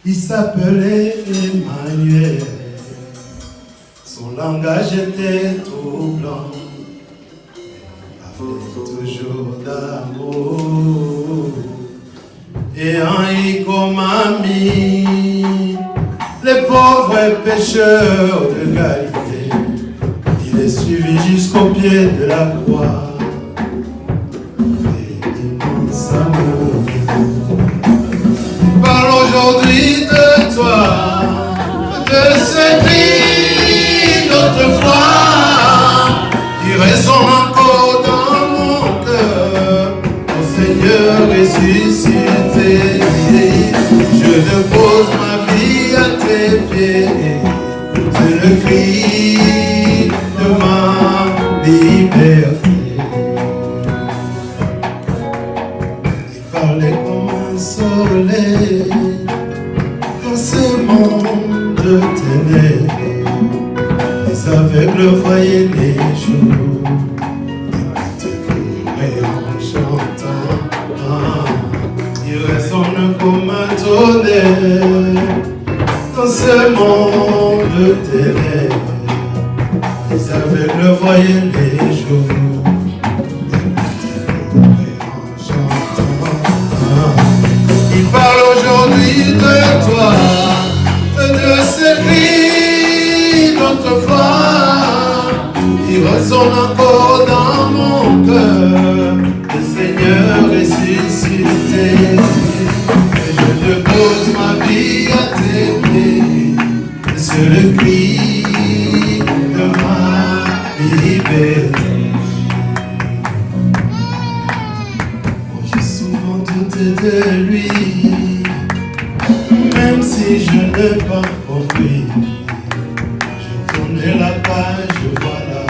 Il s'appelait Emmanuel. Son langage était troublant. Il parlait toujours d'amour. Et en comme ami, les pauvres pécheurs de Galilée, il les suivit jusqu'au pied de la croix. Parle aujourd'hui de toi, de ce cri d'autrefois qui résonne encore dans mon cœur. Mon Seigneur ressuscité, je dépose ma vie à tes pieds. C'est le cri de ma liberté. Il parlait comme un soleil dans ce monde de ténèbres. Les aveugles voyaient les jours, et en chantant, il résonne comme un tonnerre dans ce monde de ténèbres. Les aveugles voyaient les jours. Parle aujourd'hui de toi, de ce cri d'autrefois, qui résonne encore dans mon cœur, le Seigneur ressuscité. Et je dépose ma vie à tes pieds, c'est le cri de ma liberté. J'ai souvent douté de lui, même si je n'ai pas compris. Je tournais la page, voilà.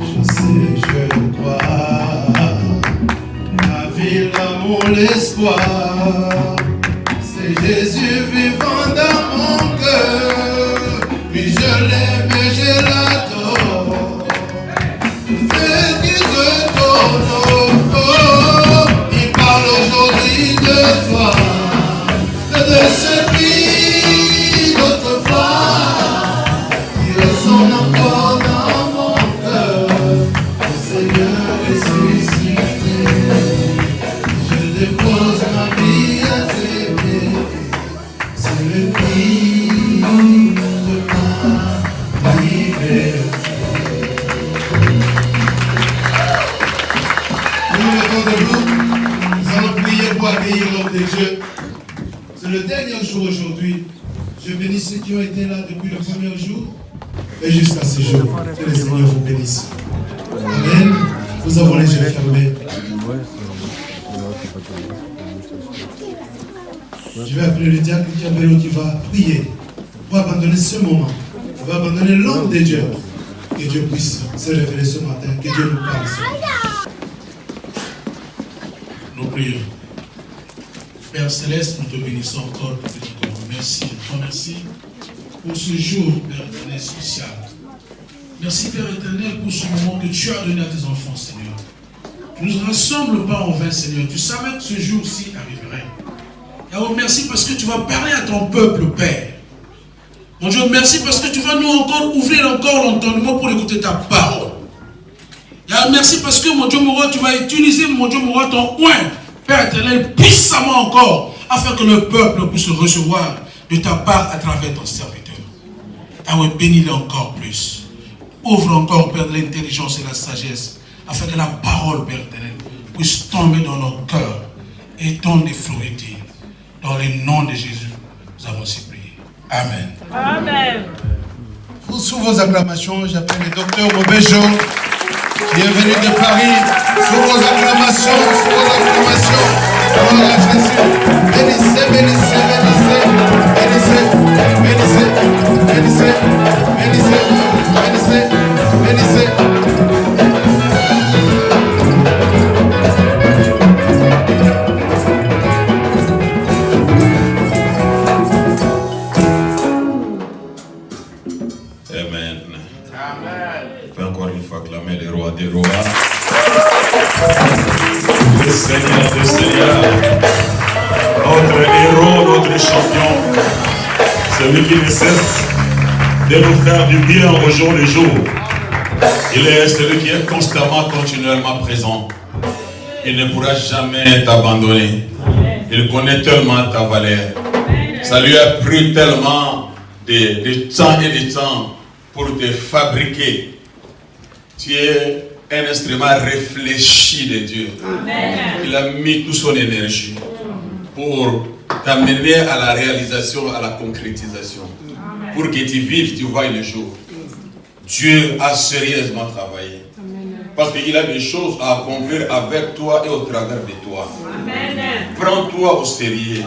Je sais, je crois. La vie, l'amour, l'espoir, c'est Jésus vivant dans mon cœur. Puis je l'aime et je l'adore. C'est qui retourne. Il parle aujourd'hui de toi, de ce cri d'autrefois, qui résonne encore dans mon cœur. Le Seigneur ressuscité, je dépose ma vie à tes pieds. C'est le cri de ma liberté. Nous allons prier pour accueillir l'homme des dieux. C'est le dernier jour aujourd'hui. Je bénis ceux qui ont été là depuis le premier jour et jusqu'à ce jour. Que le Seigneur vous bénisse. Amen. Nous avons les yeux fermés. Je vais appeler le diacre Diabello qui va prier pour abandonner ce moment. On va abandonner l'homme de Dieu. Que Dieu puisse se révéler ce matin. Que Dieu nous parle ce matin. Nous prions. Père Céleste, nous te bénissons encore. Merci, merci pour ce jour, Père éternel, spécial. Merci, Père éternel, pour ce moment que tu as donné à tes enfants, Seigneur. Tu ne nous rassembles pas en vain, Seigneur. Tu savais que ce jour-ci arriverait. Et merci parce que tu vas parler à ton peuple, Père. Mon Dieu, merci parce que tu vas nous encore ouvrir encore l'entendement pour écouter ta parole. Et merci parce que, mon Dieu, mon roi, tu vas utiliser, mon Dieu, mon roi, ton oint, Père éternel, puissamment encore, afin que le peuple puisse recevoir de ta part à travers ton serviteur. Ah oui, bénis-le encore plus. Ouvre encore, Père, de l'intelligence et la sagesse, afin que la parole, Père éternel, puisse tomber dans nos cœurs et donner des fruits. Dans le nom de Jésus, nous avons aussi prié. Amen. Amen. Sous vos acclamations, j'appelle le docteur Bobejo, qui est venu de Paris. Sous vos acclamations, sous vos acclamations. Gloire à Jésus. Bénissez, bénissez, bénissez, bénissez, bénissez, bénissez, bénissez, bénissez, bénissez. Des rois, le Seigneur des Seigneurs, notre héros, notre champion, celui qui ne cesse de nous faire du bien au jour le jour. Il est celui qui est constamment, continuellement présent. Il ne pourra jamais t'abandonner. Il connaît tellement ta valeur. Ça lui a pris tellement de temps et de temps pour te fabriquer. Tu es un instrument réfléchi de Dieu. Amen. Il a mis toute son énergie pour t'amener à la réalisation, à la concrétisation. Amen. Pour que tu vives, tu vois le jour. Dieu a sérieusement travaillé. Amen. Parce qu'il a des choses à accomplir avec toi et au travers de toi. Amen. Prends-toi au sérieux.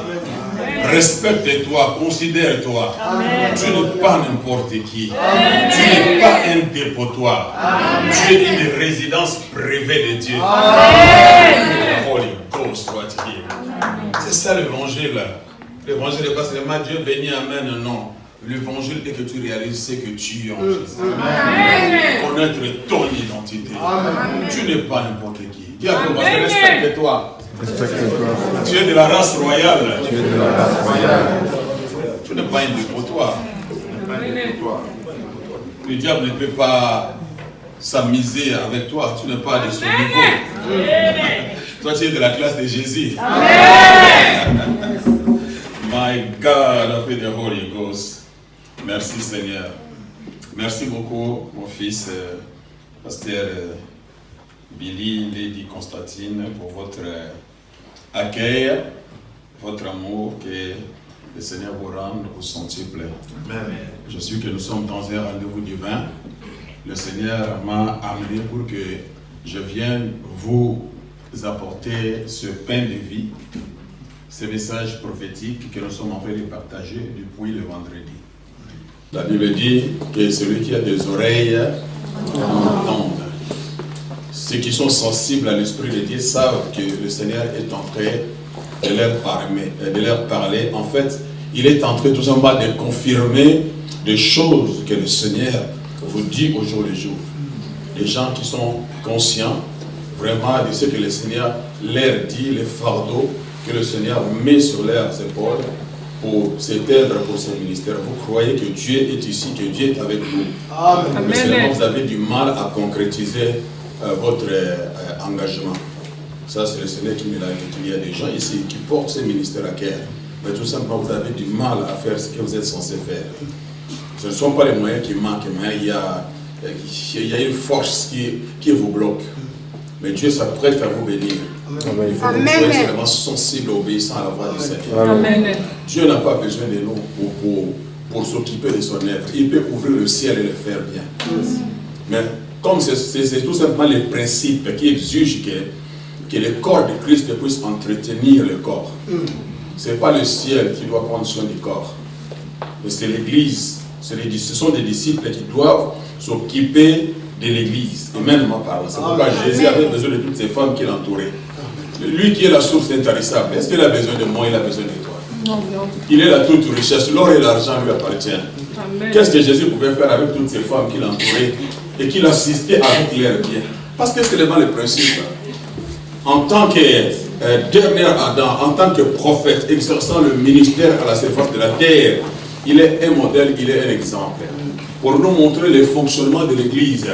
Respecte-toi, considère-toi. Tu n'es pas n'importe qui. Amen. Tu n'es pas un dépotoir. Amen. Tu es une résidence privée de Dieu. Holy Ghost soit here. C'est ça l'évangile. L'évangile n'est pas seulement Dieu béni, amen, non. L'évangile est que tu réalises ce que tu es en Jésus. Amen. Connaître ton identité. Amen. Tu n'es pas n'importe qui. Dis à ton voisin, respecte-toi. Tu es de la race royale. Tu es de la race royale. Tu n'es pas un dépotoir. Le diable ne peut pas s'amuser avec toi. Tu n'es pas de son niveau. Toi, tu es de la classe de Jésus. My God, of the Holy Ghost. Merci Seigneur. Merci beaucoup, mon fils, pasteur Billy, Lady Constantine, pour votre accueil, votre amour, que le Seigneur vous rende au centuple. Amen. Je suis que nous sommes dans un rendez-vous divin. Le Seigneur m'a amené pour que je vienne vous apporter ce pain de vie, ce message prophétique que nous sommes en train de partager depuis le vendredi. La Bible dit que celui qui a des oreilles entende. Ceux qui sont sensibles à l'Esprit de Dieu savent que le Seigneur est en train de leur parler. En fait, il est en train tout simplement de confirmer des choses que le Seigneur vous dit au jour le jour. Les gens qui sont conscients vraiment de ce que le Seigneur leur dit, les fardeaux que le Seigneur met sur leurs épaules pour s'éteindre pour ce ministère. Vous croyez que Dieu est ici, que Dieu est avec vous. Amen. Mais seulement vous avez du mal à concrétiser votre engagement. Ça, c'est le Seigneur qui me l'a dit. Il y a des gens ici qui portent ce ministère à cœur. Mais tout simplement, vous avez du mal à faire ce que vous êtes censé faire. Ce ne sont pas les moyens qui manquent, mais il y a une force qui vous bloque. Mais Dieu s'apprête à vous bénir. Amen. Il faut que vous soyez seulement sensible, obéissant à la voix du Seigneur. Amen. Dieu n'a pas besoin de nous pour s'occuper de son œuvre. Il peut ouvrir le ciel et le faire bien. Mais comme c'est tout simplement les principes qui exigent que le corps de Christ puisse entretenir le corps. Ce n'est pas le ciel qui doit prendre soin du corps, mais c'est l'Église. Ce sont des disciples qui doivent s'occuper de l'Église. Et même m'en parle. C'est pourquoi Jésus avait besoin de toutes ces femmes qui l'entouraient. Lui qui est la source intarissable, est-ce qu'il a besoin de moi? Il a besoin de toi. Non. Il est la toute richesse. L'or et l'argent lui appartiennent. Qu'est-ce que Jésus pouvait faire avec toutes ces femmes qui l'entouraient et qui l'assistaient avec leur bien? Parce que c'est vraiment le principe. En tant que dernier Adam, en tant que prophète, exerçant le ministère à la surface de la terre, il est un modèle, il est un exemple. Pour nous montrer le fonctionnement de l'Église,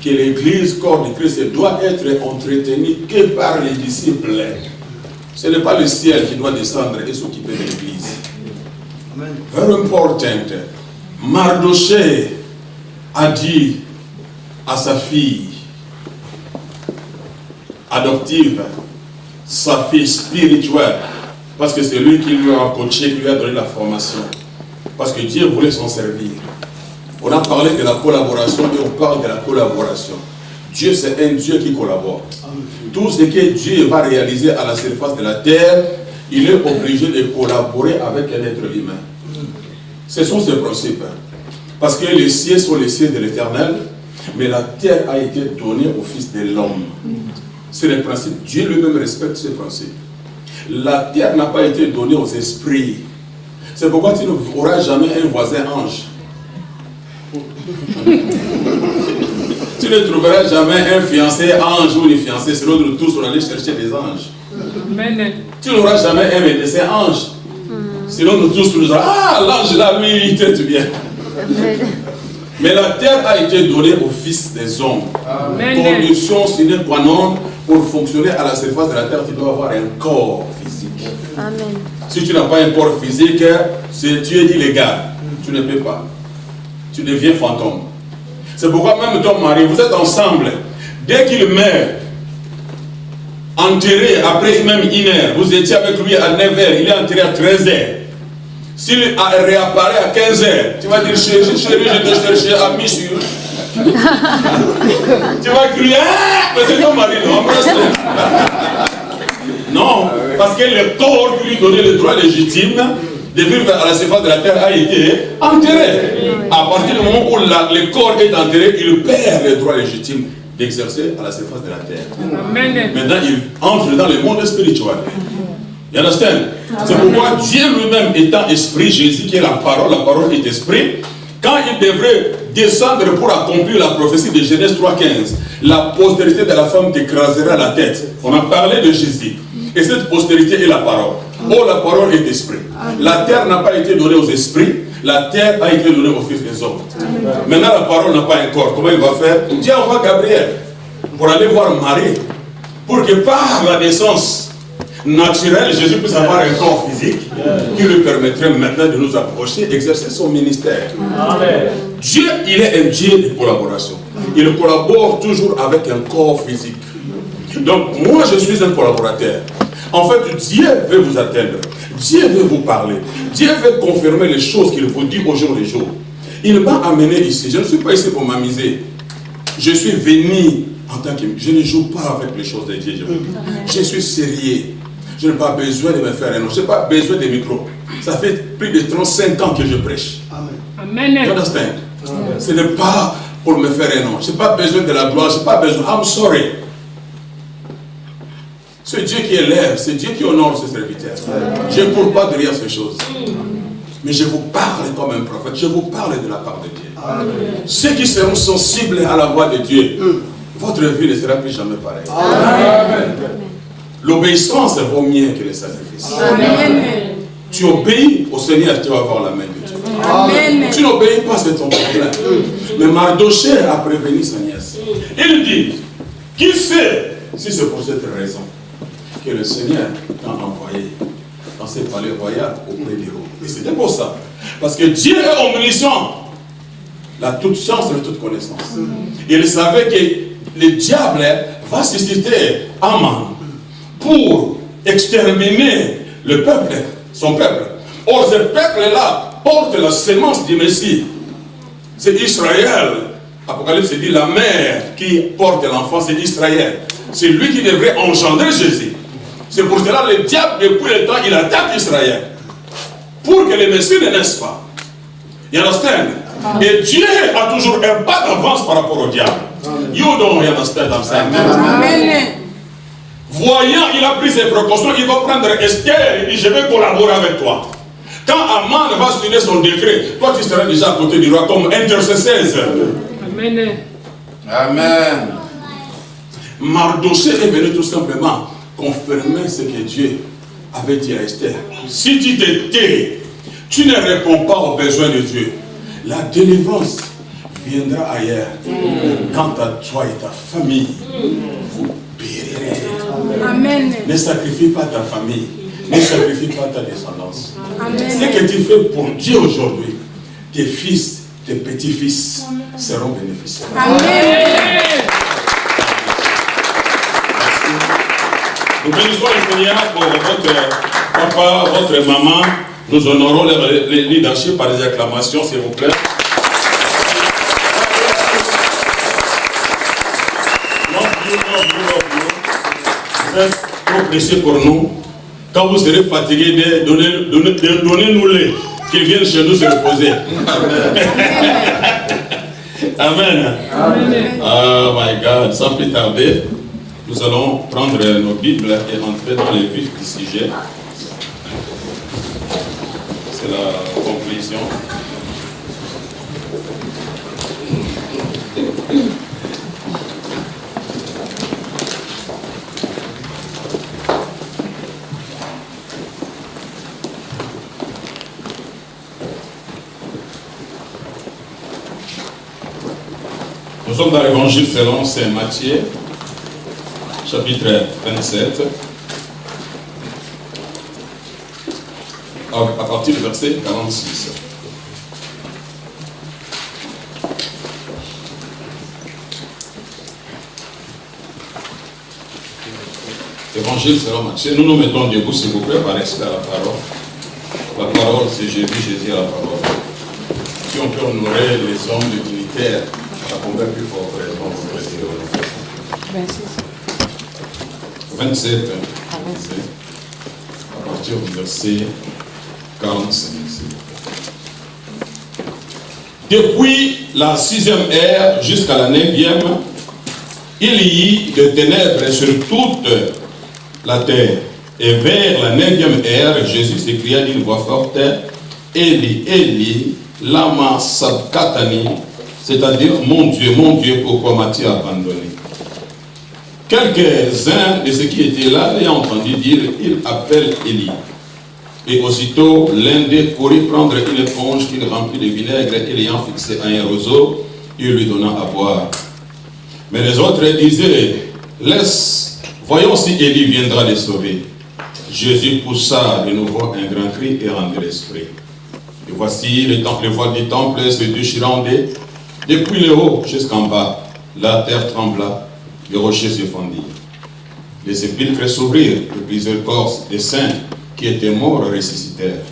que l'Église, corps de Christ, doit être entretenue que par les disciples. Ce n'est pas le ciel qui doit descendre et s'occuper de l'Église. Very important. Mardochée a dit à sa fille adoptive, sa fille spirituelle, parce que c'est lui qui lui a coaché, qui lui a donné la formation, parce que Dieu voulait s'en servir. On a parlé de la collaboration et on parle de la collaboration. Dieu, c'est un Dieu qui collabore. Tout ce que Dieu va réaliser à la surface de la terre, il est obligé de collaborer avec un être humain. Ce sont ces principes. Parce que les cieux sont les cieux de l'Éternel, mais la terre a été donnée au Fils de l'homme. C'est le principe. Dieu lui-même respecte ce principe. La terre n'a pas été donnée aux esprits. C'est pourquoi tu n'auras jamais un voisin ange. Tu ne trouveras jamais un fiancé ange ou une fiancée. Sinon, nous tous, on allait chercher des anges. Tu n'auras jamais un médecin ange. Sinon, nous tous, nous allons, ah, l'ange là, lui, il traite bien. Mais la terre a été donnée au Fils des hommes. Condition sine qua non pour fonctionner à la surface de la terre, tu dois avoir un corps physique. Amen. Si tu n'as pas un corps physique, tu es illégal. Tu ne peux pas. Tu deviens fantôme. C'est pourquoi même ton mari, vous êtes ensemble. Dès qu'il meurt, enterré après même 1 heure, vous étiez avec lui à 9 h, il est enterré à 13 h. S'il réapparaît à 15 h, tu vas dire chérie, je te cherchais à Michel. Tu vas crier, ah, mais c'est ton mari, non, embrasse-le. Non, parce que le corps qui lui donnait le droit légitime de vivre à la surface de la terre a été enterré. À partir du moment où le corps est enterré, il perd le droit légitime d'exercer à la surface de la terre. Maintenant, il entre dans le monde spirituel. You understand? C'est pourquoi Dieu lui-même étant esprit, Jésus qui est la parole est esprit, quand il devrait descendre pour accomplir la prophétie de Genèse 3,15, la postérité de la femme t'écrasera la tête. On a parlé de Jésus. Et cette postérité est la parole. Oh, la parole est esprit. La terre n'a pas été donnée aux esprits, la terre a été donnée aux fils des hommes. Maintenant, la parole n'a pas un corps. Comment il va faire? Dieu envoie Gabriel pour aller voir Marie, pour que par la naissance naturelle, Jésus puisse avoir un corps physique qui lui permettrait maintenant de nous approcher, exercer son ministère. Amen. Dieu, il est un Dieu de collaboration. Il collabore toujours avec un corps physique. Donc, moi, je suis un collaborateur. En fait, Dieu veut vous atteindre. Dieu veut vous parler. Dieu veut confirmer les choses qu'il vous dit au jour le jour. Il m'a amené ici. Je ne suis pas ici pour m'amuser. Je suis venu en tant que... Je ne joue pas avec les choses de Dieu. Je suis sérieux. Je n'ai pas besoin de me faire un nom. Je n'ai pas besoin de micro. Ça fait plus de 35 ans que je prêche. Amen. You understand? Ce n'est pas pour me faire un nom. Je n'ai pas besoin de la gloire. Je n'ai pas besoin. I'm sorry. C'est Dieu qui élève, c'est Dieu qui honore ses serviteurs. Je ne cours pas derrière ces choses. Mais je vous parle comme un prophète, je vous parle de la part de Dieu. Amen. Ceux qui seront sensibles à la voix de Dieu, votre vie ne sera plus jamais pareille. L'obéissance vaut mieux que les sacrifices. Amen. Tu obéis au Seigneur, tu vas avoir la main de Dieu. Amen. Tu n'obéis pas, c'est ton problème. Mais Mardochée a prévenu sa nièce. Il dit, qui sait si c'est pour cette raison que le Seigneur t'a envoyé dans ses palais royaux auprès des rois. Et c'était pour ça. Parce que Dieu est omniscient. La toute science et toute connaissance. Il savait que le diable va susciter Aman pour exterminer le peuple, son peuple. Or, ce peuple-là porte la sémence du Messie. C'est Israël. Apocalypse dit la mère qui porte l'enfant, c'est Israël. C'est lui qui devrait engendrer Jésus. C'est pour cela que le diable, depuis le temps, il attaque Israël. Pour que les messieurs ne naissent pas. You understand? Et Dieu a toujours un pas d'avance par rapport au diable. You don't understand, I'm saying. Amen. Voyant, il a pris ses précautions, il va prendre Esther, il dit, je vais collaborer avec toi. Quand Aman va signer son décret, toi tu seras déjà à côté du roi comme intercesseur. Amen. Amen. Mardochée est venu tout simplement confirmer ce que Dieu avait dit à Esther. Si tu te tais, tu ne réponds pas aux besoins de Dieu, la délivrance viendra ailleurs. Quant à toi et ta famille, vous périrez. Amen. Ne sacrifie pas ta famille, ne sacrifie pas ta descendance. Amen. Ce que tu fais pour Dieu aujourd'hui, tes fils, tes petits-fils seront bénéficiaires. Amen. Nous bénissons le Seigneur pour votre papa, votre maman. Nous honorons le leadership par des acclamations, s'il vous plaît. Vous êtes trop précieux pour nous. Quand vous serez fatigués, donnez-nous-les, qu'ils viennent chez nous se reposer. Amen. Amen. Oh my God, sans plus tarder, nous allons prendre nos Bibles et entrer dans les vifs du sujet. C'est la conclusion. Nous sommes dans l'évangile selon Saint Matthieu, chapitre 27, à partir du verset 46. Évangile selon Matthieu. Nous nous mettons debout, s'il vous plaît, par respect à la parole. La parole, c'est Jésus à la parole. Si on peut honorer les hommes de dignitaires, ça convient plus fort, vraiment, pour rester au 27. À partir du verset 45. Depuis la 6e ère jusqu'à la 9e, il y eut des ténèbres sur toute la terre. Et vers la 9e ère, Jésus s'écria d'une voix forte, Eli, Eli, lama sabachthani, c'est-à-dire, mon Dieu, pourquoi m'as-tu abandonné? Quelques-uns de ceux qui étaient là l'ayant entendu dire, il appelle Élie. Et aussitôt, l'un d'eux courut prendre une éponge qu'il remplit de vinaigre et l'ayant fixé à un roseau, il lui donna à boire. Mais les autres disaient, voyons si Élie viendra les sauver. Jésus poussa de nouveau un grand cri et rendit l'esprit. Et voici le voile du temple se déchirant depuis le haut jusqu'en bas. La terre trembla, les rochers se fondirent. Les sépulcres s'ouvrirent et plusieurs corps des saints qui étaient morts ressuscitèrent.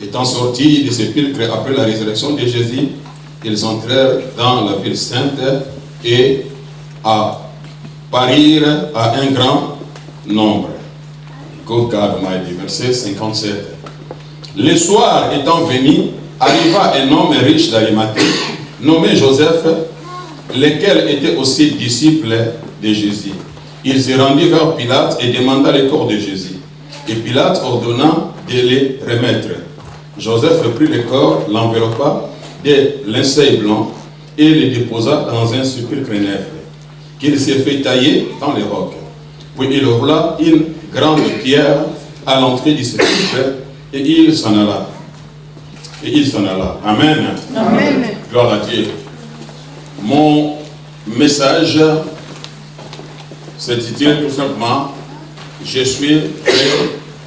Étant sortis des sépulcres après la résurrection de Jésus, ils entrèrent dans la ville sainte et parirent à un grand nombre. God Almighty, verset 57. Le soir étant venu, arriva un homme riche d'Arimathée, nommé Joseph, lequel était aussi disciple de Jésus. Il se rendit vers Pilate et demanda le corps de Jésus. Et Pilate ordonna de les remettre. Joseph prit le corps, l'enveloppa de linceul blanc et le déposa dans un sépulcre neuf, qu'il s'est fait tailler dans les rocs. Puis il roula une grande pierre à l'entrée du sépulcre et il s'en alla. Amen. Amen. Gloire à Dieu. Mon message s'intitule tout simplement « Je suis prêt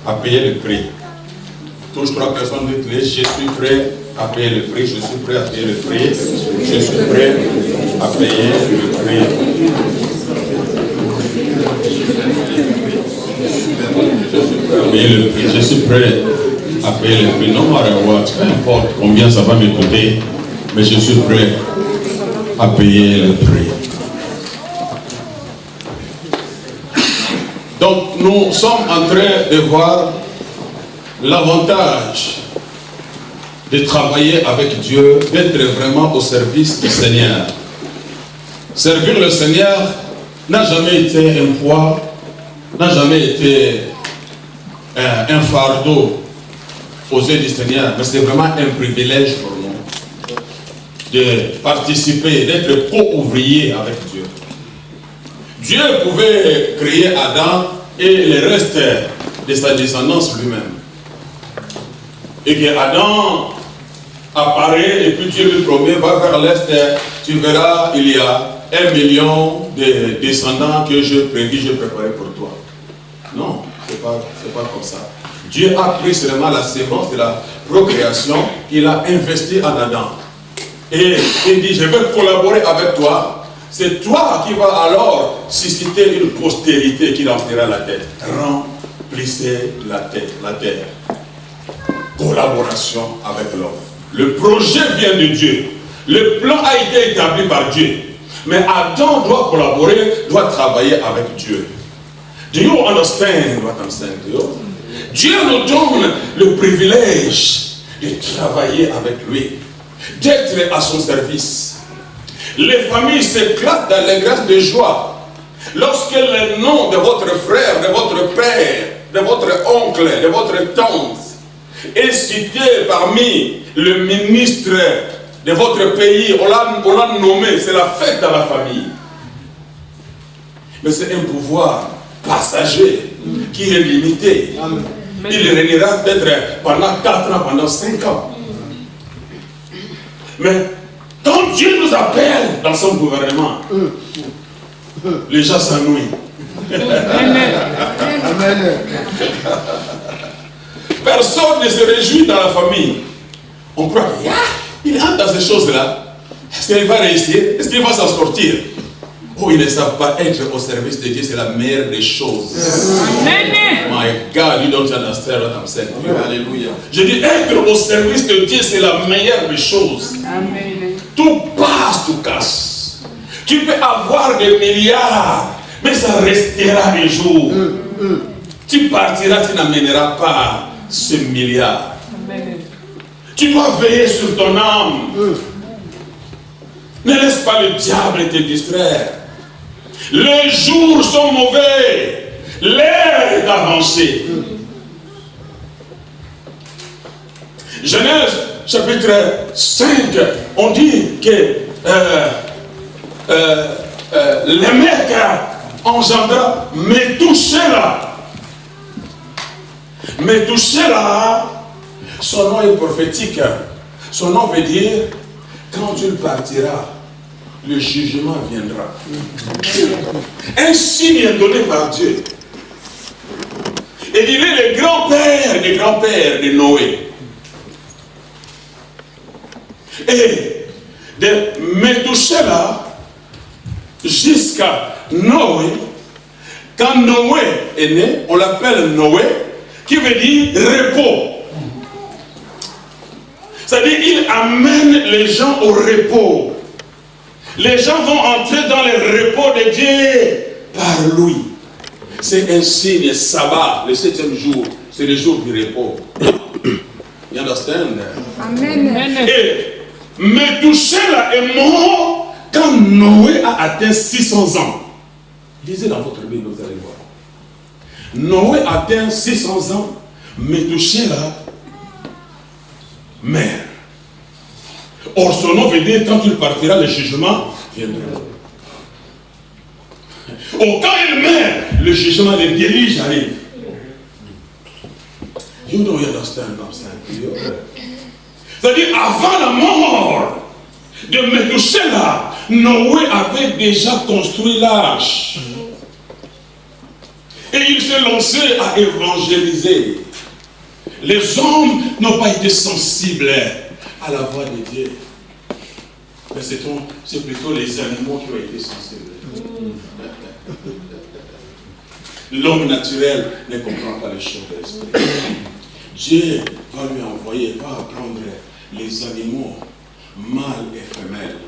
à payer le prix ». Touche 3 personnes de clé. Je suis prêt à payer le prix. Je suis prêt à payer le prix. Je suis prêt à payer le prix. Je suis prêt à payer le prix. Non matter what, peu importe combien ça va me coûter, mais je suis prêt à payer le prix. Donc, nous sommes en train de voir l'avantage de travailler avec Dieu, d'être vraiment au service du Seigneur. Servir le Seigneur n'a jamais été un poids, n'a jamais été un fardeau aux yeux du Seigneur, mais c'est vraiment un privilège pour nous de participer, d'être co-ouvrier avec Dieu. Dieu pouvait créer Adam et le reste de sa descendance lui-même. Et que Adam apparaît et puis Dieu lui promet, va vers l'est, tu verras, il y a 1 million de descendants que je prévis, je préparais pour toi. Non, c'est pas comme ça. Dieu a pris seulement la sémence de la procréation qu'il a investi en Adam. Et il dit, je vais collaborer avec toi. C'est toi qui vas alors susciter une postérité qui remplira la terre. Remplissez la terre. Collaboration avec l'homme. Le projet vient de Dieu. Le plan a été établi par Dieu. Mais Adam doit collaborer, doit travailler avec Dieu. Do you understand what I'm saying to you? Dieu nous donne le privilège de travailler avec lui, d'être à son service. Les familles s'éclatent dans les grâces de joie lorsque le nom de votre frère, de votre père, de votre oncle, de votre tante est cité parmi le ministre de votre pays. On l'a nommé, c'est la fête dans la famille. Mais c'est un pouvoir passager qui est limité. Amen. Il régnera peut-être pendant 4 ans, pendant 5 ans. Mais quand Dieu nous appelle dans son gouvernement, les gens s'ennuient. Personne ne se réjouit dans la famille. On croit qu'il entre dans ces choses-là. Est-ce qu'il va réussir? Est-ce qu'il va s'en sortir? Oh, ils ne savent pas être au service de Dieu, c'est la meilleure des choses. My God, you don't understand what I'm saying. Alléluia. Je dis, être au service de Dieu, c'est la meilleure des choses. Amen. Tout passe, tout casse. Tu peux avoir des milliards, mais ça restera un jour. Tu partiras, tu n'amèneras pas ce milliard. Amen. Tu dois veiller sur ton âme. Ne laisse pas le diable te distraire. Les jours sont mauvais. L'heure est avancée. Genèse chapitre 5, on dit que le mec engendra Méthusélah. Méthusélah, son nom est prophétique. Son nom veut dire, quand tu partiras, le jugement viendra. Un signe est donné par Dieu. Et il est le grand-père des grands-pères de Noé. Et de Méthusélah jusqu'à Noé, quand Noé est né, on l'appelle Noé, qui veut dire repos. C'est-à-dire qu'il amène les gens au repos. Les gens vont entrer dans le repos de Dieu par lui. C'est un signe, sabbat, le 7e jour, c'est le jour du repos. You understand? Amen. Et Méthusélah est mort quand Noé a atteint 600 ans. Lisez dans votre Bible, vous allez voir. Noé a atteint 600 ans, Méthusélah meurt. Or, son nom veut dire quand il partira, le jugement viendra. Or, quand il meurt, le jugement, le déluge arrive. You don't understand what I'm saying. C'est-à-dire, avant la mort de Méthusélah, Noé avait déjà construit l'arche. Et il s'est lancé à évangéliser. Les hommes n'ont pas été sensibles à la voix de Dieu. Mais c'est plutôt les animaux qui ont été sensibles. L'homme naturel ne comprend pas les choses de l'esprit. Dieu va lui envoyer, va apprendre les animaux, mâles et femelles.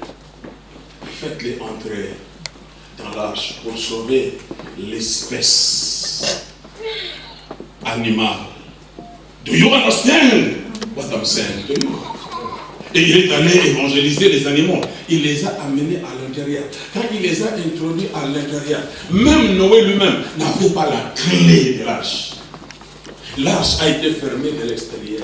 Faites-les entrer dans l'arche pour sauver l'espèce. animal. Do you understand what I'm saying to you? Et il est allé évangéliser les animaux. Il les a amenés à l'intérieur. Quand il les a introduits à l'intérieur, même Noé lui-même n'avait pas la clé de l'arche. L'arche a été fermée de l'extérieur.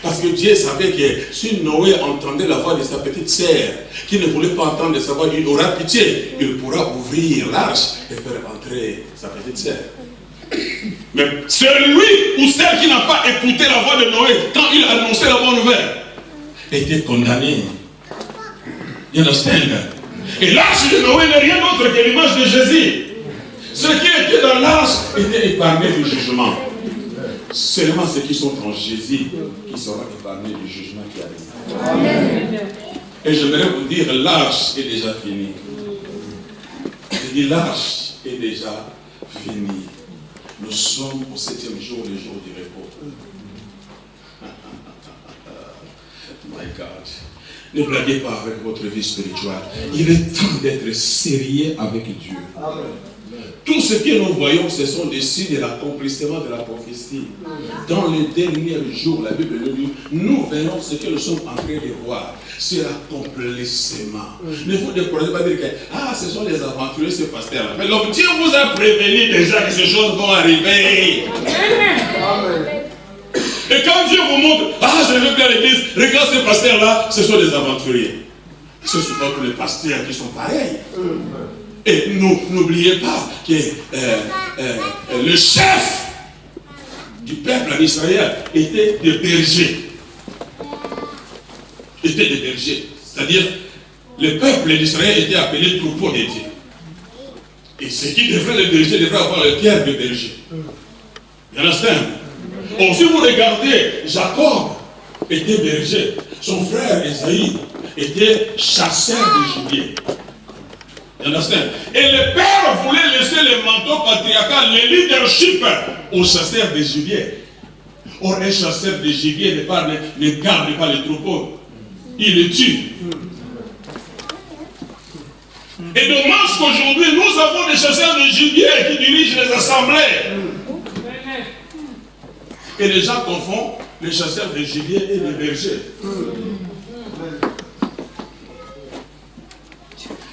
Parce que Dieu savait que si Noé entendait la voix de sa petite sœur, qui ne voulait pas entendre sa voix, il aura pitié. Il pourra ouvrir l'arche et faire entrer sa petite sœur. Mais celui ou celle qui n'a pas écouté la voix de Noé quand il annonçait la bonne nouvelle était condamné. You understand? Et l'arche de Noé n'est rien d'autre que l'image de Jésus. Ce qui était dans l'arche était épargné du jugement. Seulement ceux qui sont en Jésus qui seront épargnés du jugement qui arrive. Amen. Et j'aimerais vous dire, l'arche est déjà finie. Je dis, l'arche est déjà finie. Nous sommes au 7e jour, le jour du repos. My God. Ne blaguez pas avec votre vie spirituelle. Il est temps d'être sérieux avec Dieu. Amen. Tout ce que nous voyons, ce sont des signes de l'accomplissement de la prophétie. Dans les derniers jours, la Bible nous dit, nous verrons ce que nous sommes en train de voir. C'est l'accomplissement. Ne vous découragez pas de dire que ce sont les aventuriers, ce pasteur-là. Mais l'homme, Dieu vous a prévenu déjà que ces choses vont arriver. Amen. Et quand Dieu vous montre, je ne veux plus à l'église, regarde ces pasteurs-là, ce sont des aventuriers. Ce ne sont pas tous les pasteurs qui sont pareils. Et n'oubliez pas que le chef du peuple d'Israël était des bergers. C'est-à-dire, le peuple d'Israël était appelé troupeau de Dieu. Et ce qui devrait le berger devrait avoir le cœur de berger. You understand? Or, si vous regardez, Jacob était berger. Son frère Esaïe était chasseur de gibier. You understand? Et le père voulait laisser le manteau patriarcal, le leadership au chasseur de gibier. Or, un chasseur de gibier ne garde pas les troupeaux. Il les tue. Et dommage qu'aujourd'hui, nous avons des chasseurs de gibier qui dirigent les assemblées. Et les gens confondent les chasseurs de gibier et les bergers.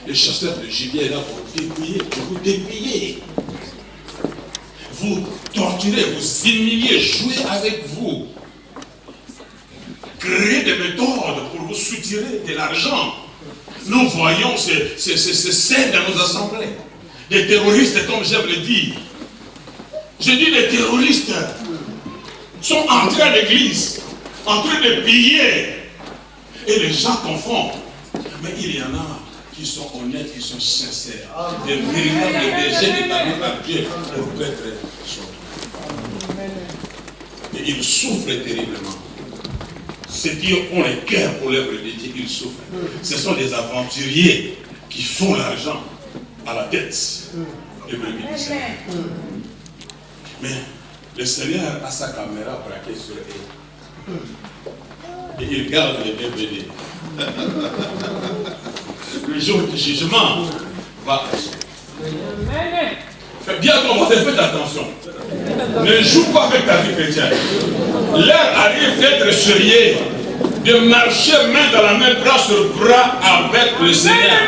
Les chasseurs de gibier là pour vous dépouiller, vous torturer, vous humilier, jouer avec vous, créer des méthodes pour vous soutirer de l'argent. Nous voyons ces scènes dans nos assemblées. Des terroristes, comme j'aime le dire. Je dis des terroristes sont entrés à l'église, en train de piller. Et les gens confondent. Mais il y en a qui sont honnêtes, qui sont sincères. Des véritables bergers établis par Dieu pour être sauvés. Et ils souffrent terriblement. Ceux qui ont le cœur pour l'œuvre de Dieu, ils souffrent. Ce sont des aventuriers qui font l'argent à la tête de brebis du Seigneur. Mais le Seigneur a sa caméra braquée sur eux. Et il garde les DVD. Le jour du jugement va arriver. Dis à ton voisin, faites attention. Ne joue pas avec ta vie chrétienne. L'heure arrive d'être sérieux, de marcher main dans la main, bras sur bras avec le Seigneur.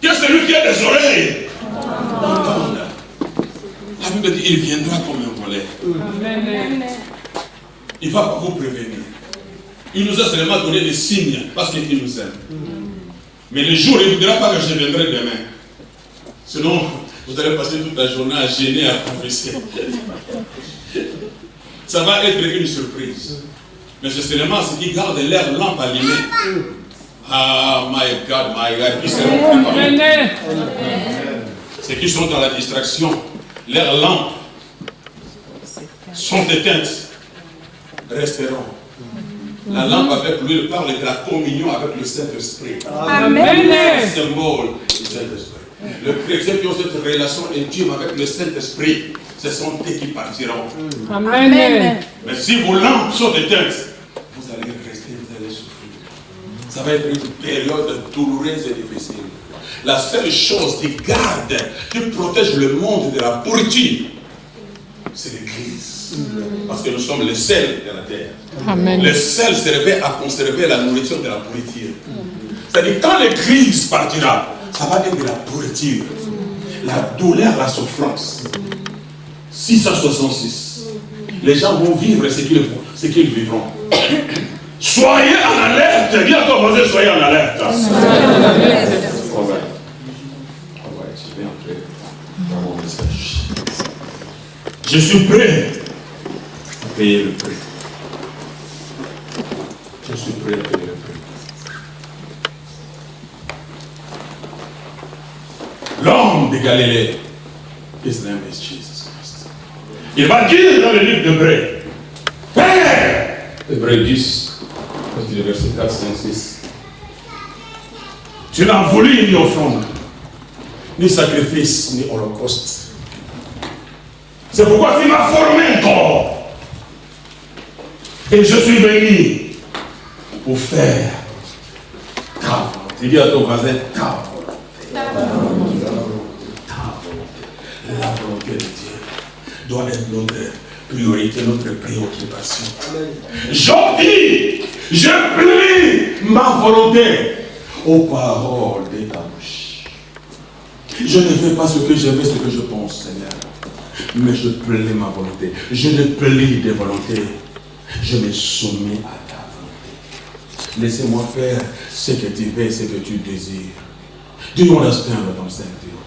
Que celui qui a des oreilles entende. La Bible dit, il viendra comme un volet. Il va pas vous prévenir. Il nous a seulement donné des signes parce qu'il nous aime. Mais le jour, il ne vous dira pas que je viendrai demain. Sinon, vous allez passer toute la journée à gêner, à confesser. Ça va être une surprise. Mais c'est seulement ceux qui gardent leur lampe allumée. Ah, my God, qui seront préparés. Ceux qui sont dans la distraction, leurs lampes sont éteintes, resteront. La lampe avec l'huile parle de la communion avec le Saint-Esprit. Amen. Symbole du Saint-Esprit. Les chrétiens qui ont cette relation intime avec le Saint-Esprit, ce sont eux qui partiront. Amen. Mais si vos lampes sont éteintes, vous allez rester, vous allez souffrir. Ça va être une période douloureuse et difficile. la seule chose qui garde, qui protège le monde de la pourriture, c'est l'Église. Parce que nous sommes les sels de la terre. Amen. Le sel servait à conserver la nourriture de la pourriture. C'est-à-dire quand l'Église partira, ça va être de la pourriture, la douleur, la souffrance. 666. Les gens vont vivre ce qu'ils vivront. Soyez en alerte. Dis à ton voisin, soyez en alerte. Je vais entrer dans mon message. Je suis prêt à payer le prix. Je suis prêt à payer le prix. L'homme de Galilée, his name is Jesus Christ. Il va dire dans le livre d'Hébreux, Père, Hébreux 10, verset 4, 5, 6. Tu n'as voulu ni offrande, ni sacrifice, ni holocauste. C'est pourquoi tu m'as formé encore. Et je suis venu pour faire ta volonté. Dis à ton voisin, ta volonté. La volonté de Dieu doit être notre priorité, notre préoccupation. J'en dis, je plie ma volonté aux paroles de ta bouche. Je ne fais pas ce que je veux, ce que je pense, Seigneur. Mais je plie ma volonté. Je ne plie des volontés. Je me soumets à ta volonté. Laissez-moi faire ce que tu veux, ce que tu désires. Do you understand what I'm saying to you?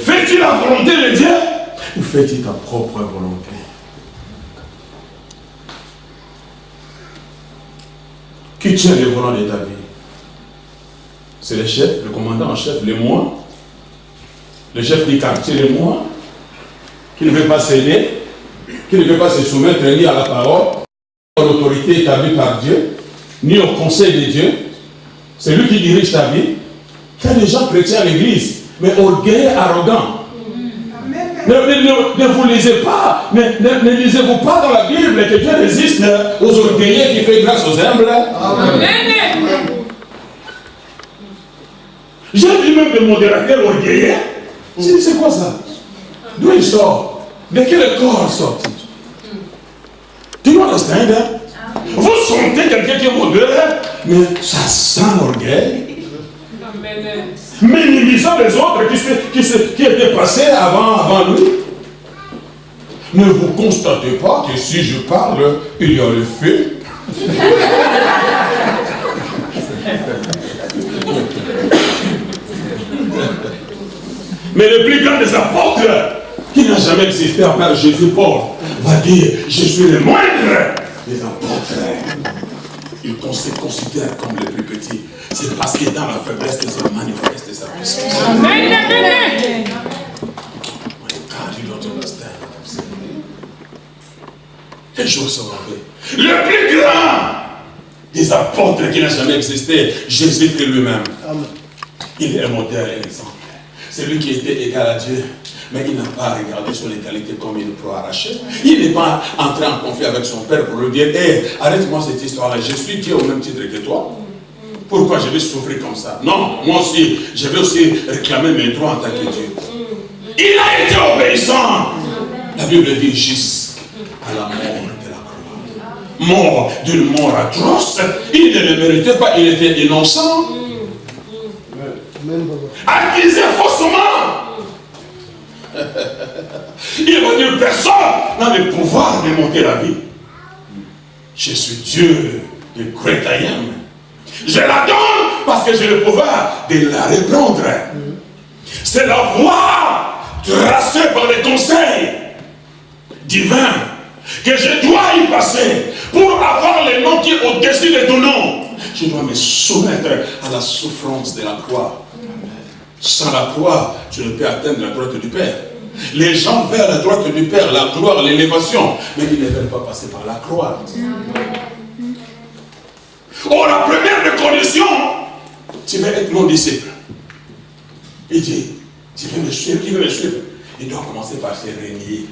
Fais-tu la volonté de Dieu ou fais-tu ta propre volonté? Qui tient le volant de ta vie? C'est le chef, le commandant en chef, le moi. Le chef du quartier, le moi, qui ne veut pas céder, qui ne veut pas se soumettre ni à la parole, à l'autorité établie par Dieu, ni au conseil de Dieu. C'est lui qui dirige ta vie. Il y a des gens chrétiens à l'église, mais orgueilleux, arrogants. Ne vous lisez pas, ne lisez-vous pas dans la Bible que Dieu résiste aux orgueilleux qui fait grâce aux humbles. Amen. J'ai vu même des modérateurs orgueilleux. J'ai dit, c'est quoi ça? D'où il sort? De quel corps sort-il? Do you understand? Vous sentez quelqu'un qui est modéré, mais ça sent l'orgueil. Minimisant les autres qui étaient passés avant lui. Ne vous constatez pas que si je parle, il y a le feu. Mais le plus grand des apôtres, qui n'a jamais existé à part Jésus, Paul, va dire, je suis le moindre des apôtres. Il se considère comme le plus petit. C'est parce que dans la faiblesse que se manifeste sa puissance. Amen. God, you don't understand what I'm saying. Les choses sont faits. Le plus grand des apôtres qui n'a jamais existé, Jésus-Christ lui-même. Il est un modèle et exemple. C'est lui qui était égal à Dieu. Mais il n'a pas regardé son égalité comme une proie arrachée. Il n'est pas entré en conflit avec son père pour lui dire, hey, arrête-moi cette histoire-là, je suis Dieu au même titre que toi. Pourquoi je vais souffrir comme ça? Non, moi aussi, je vais aussi réclamer mes droits en tant que Dieu. Il a été obéissant. La Bible dit jusqu'à la mort de la croix. Mort d'une mort atroce. Il ne le méritait pas, il était innocent. Accusé faussement. Il va dire, personne n'a le pouvoir de monter la vie. Je suis Dieu, le great I am. Je la donne parce que j'ai le pouvoir de la reprendre. C'est la voie tracée par les conseils divins que je dois y passer pour avoir le nom qui est au-dessus de ton nom. Je dois me soumettre à la souffrance de la croix. Sans la croix, tu ne peux atteindre la droite du Père. Les gens vers la droite du Père, la gloire, l'élévation, mais ils ne veulent pas passer par la croix. Oh, la première des conditions, tu veux être mon disciple. Il dit, tu veux me suivre, qui veut me suivre? Il doit commencer par se renier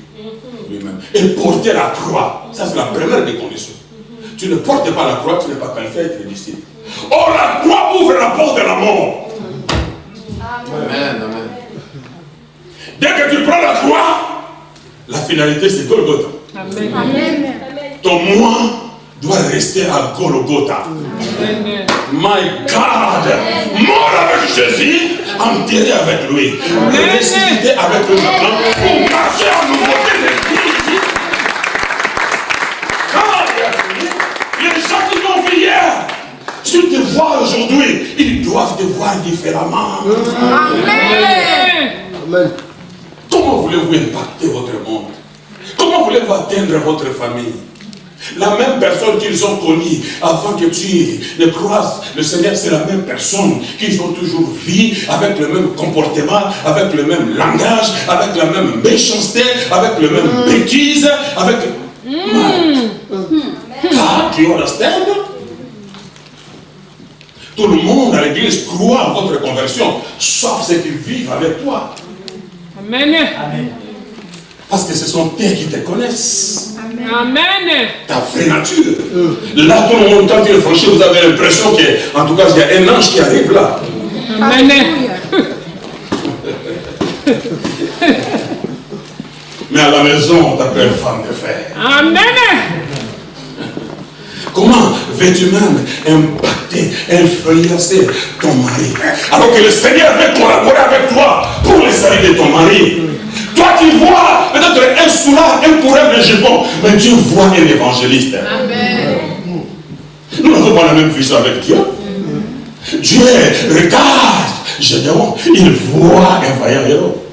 lui-même et porter la croix. Ça, c'est la première des conditions. Tu ne portes pas la croix, tu n'es pas qualifié à être disciple. Oh, la croix ouvre la porte de la mort. Dès que tu prends la croix, la finalité c'est Golgotha. Amen. Ton moi doit rester à Golgotha. Amen. My God, mort avec Jésus, enterré avec lui, ressuscité avec lui maintenant, pour marcher en nouveauté de vie. Car les gens qui l'ont vu hier, s'ils te voient aujourd'hui, ils doivent te voir différemment. Amen. Comment voulez-vous impacter votre monde? Comment voulez-vous atteindre votre famille? La même personne qu'ils ont connue avant que tu ne croises le Seigneur, c'est la même personne qu'ils ont toujours vue, avec le même comportement, avec le même langage, avec la même méchanceté, avec le même bêtise, avec... Car tu understand? Tout le monde à l'église croit à votre conversion, sauf ceux qui vivent avec toi. Amen. Parce que ce sont eux qui te connaissent. Amen. Ta vraie nature. Là, tout le monde, quand il est franchi, vous avez l'impression qu'en tout cas, il y a un ange qui arrive là. Amen. Mais à la maison, on t'appelle femme de fer. Amen. Comment veux-tu même impacter, influencer ton mari? Alors que le Seigneur veut collaborer avec toi pour les salut de ton mari. Toi, tu vois peut-être un soulard, un coureur de jupon, mais Dieu voit un évangéliste. Amen. Nous n'avons pas la même vision avec Dieu. Dieu regarde Gédéon, il voit un vaillant héros.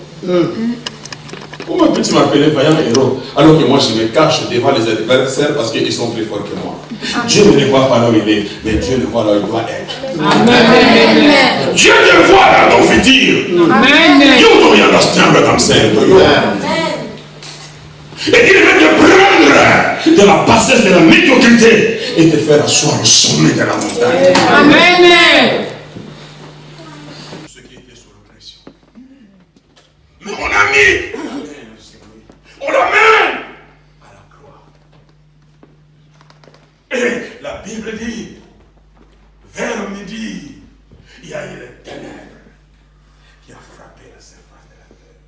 Comment peux-tu m'appeler vaillant héros alors que moi je me cache devant les adversaires parce qu'ils sont plus forts que moi? Dieu ne les voit pas là où il est, mais Dieu le voit là où il doit être. Amen. Dieu te voit dans ton futur. Amen. You don't understand what I'm saying to you. Et il veut te prendre de la bassesse, de la médiocrité et te faire asseoir au sommet de la montagne. Amen. Ceux qui étaient sous l'oppression. Mais mon ami, on l'amène à la croix. Et la Bible dit, vers midi, il y a eu les ténèbres qui a frappé la surface de la terre.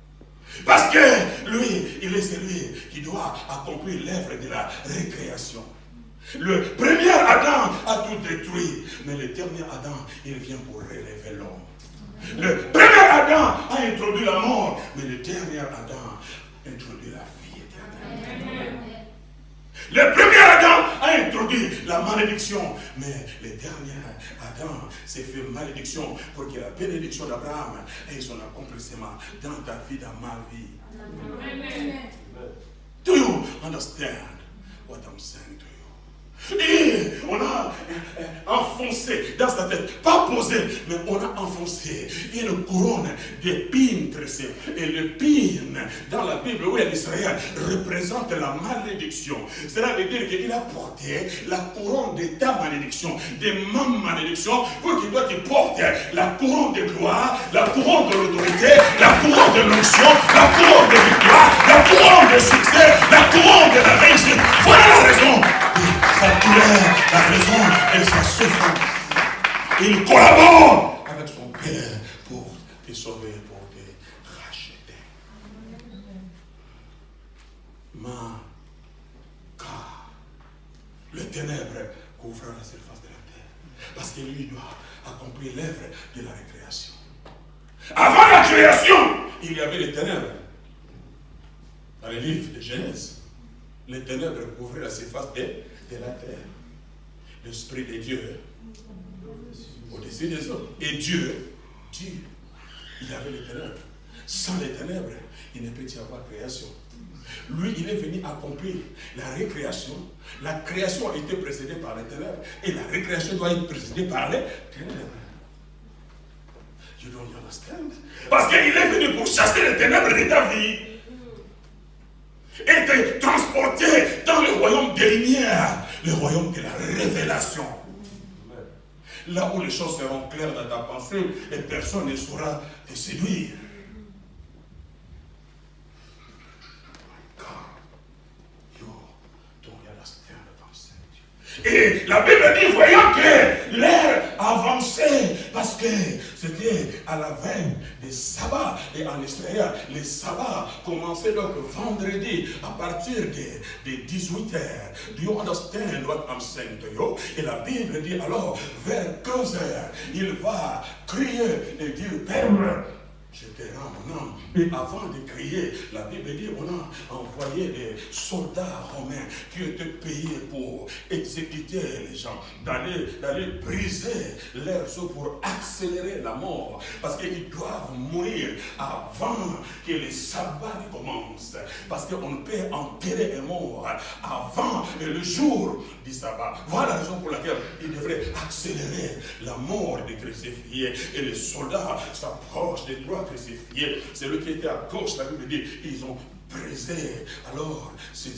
Parce que lui, il est celui qui doit accomplir l'œuvre de la récréation. Le premier Adam a tout détruit, mais le dernier Adam, il vient pour relever l'homme. Le premier Adam a introduit la mort, mais le dernier Adam introduit la vie éternelle. Le premier Adam a introduit la malédiction, mais le dernier Adam s'est fait malédiction pour que la bénédiction d'Abraham ait son accomplissement dans ta vie, dans ma vie. Do you understand what I'm saying to you? Et on a enfoncé dans sa tête, pas posé, mais on a enfoncé une couronne d'épines tressées. Et l'épine, dans la Bible, où il y a l'Israël, représente la malédiction. Cela veut dire qu'il a porté la couronne de ta malédiction, de ma malédiction, pour que toi tu portes la couronne de gloire, la couronne de l'autorité, la couronne de l'onction, la couronne de victoire, la couronne de succès, la couronne de la réussite. Voilà la raison. Sa douleur, la raison et sa souffrance. Il collabore avec son Père pour te sauver, pour te racheter. Car le ténèbre couvre la surface de la terre. Parce que lui doit accomplir l'œuvre de la récréation. Avant la création, il y avait les ténèbres. Dans le livre de Genèse, les ténèbres couvraient la surface de la terre. L'Esprit de Dieu au-dessus des hommes. Et Dieu, il y avait les ténèbres. Sans les ténèbres, il ne peut y avoir création. Lui, il est venu accomplir la récréation. La création a été précédée par les ténèbres. Et la récréation doit être précédée par les ténèbres. You don't understand? Parce qu'il est venu pour chasser les ténèbres de ta vie. Et te transporter dans le royaume des lumières, le royaume de la révélation. Là où les choses seront claires dans ta pensée et personne ne saura te séduire. Et la Bible dit, voyant que l'heure avançait, parce que c'était à la veille des sabbats, et en Israël, les sabbats commençaient donc vendredi à partir de 18h. Do you understand what I'm saying to you? Et la Bible dit alors, vers 15h, il va crier et dire, Père, je te rends mon âme. Et avant de crier, la Bible dit, on a envoyé des soldats romains qui étaient payés pour exécuter les gens, d'aller briser leurs os pour accélérer la mort. Parce qu'ils doivent mourir avant que les sabbats commencent. Parce qu'on ne peut enterrer un mort avant le jour du sabbat. Voilà la raison pour laquelle ils devraient accélérer la mort des crucifiés. Et les soldats s'approchent des trois crucifiés. Celui qui était à gauche, la Bible dit, ils ont brisé alors ses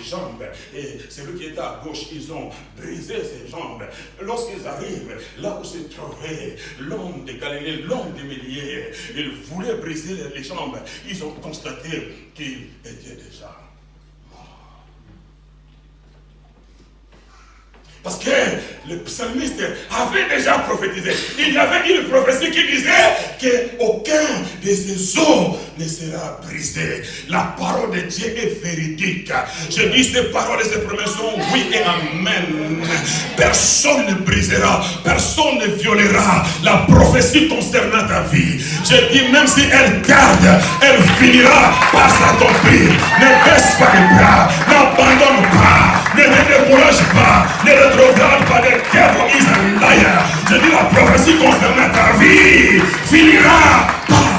jambes. Et celui qui était à gauche, ils ont brisé ses jambes. Lorsqu'ils arrivent là où se trouvait l'homme de Galilée, l'homme des milliers, ils voulaient briser les jambes. Ils ont constaté qu'il était déjà mort. Parce que le psalmiste avait déjà prophétisé. Il y avait une prophétie qui disait qu'aucun de ses os ne sera brisé. La parole de Dieu est véridique. Je dis ces paroles et ces promesses sont oui et amen. Personne ne brisera, personne ne violera la prophétie concernant ta vie. Je dis même si elle tarde, elle finira par s'accomplir. Ne baisse pas les bras, n'abandonne pas, ne décourage pas, ne rétrograde pas. The devil is a liar. Je dis la prophétie concernant ta vie finira par.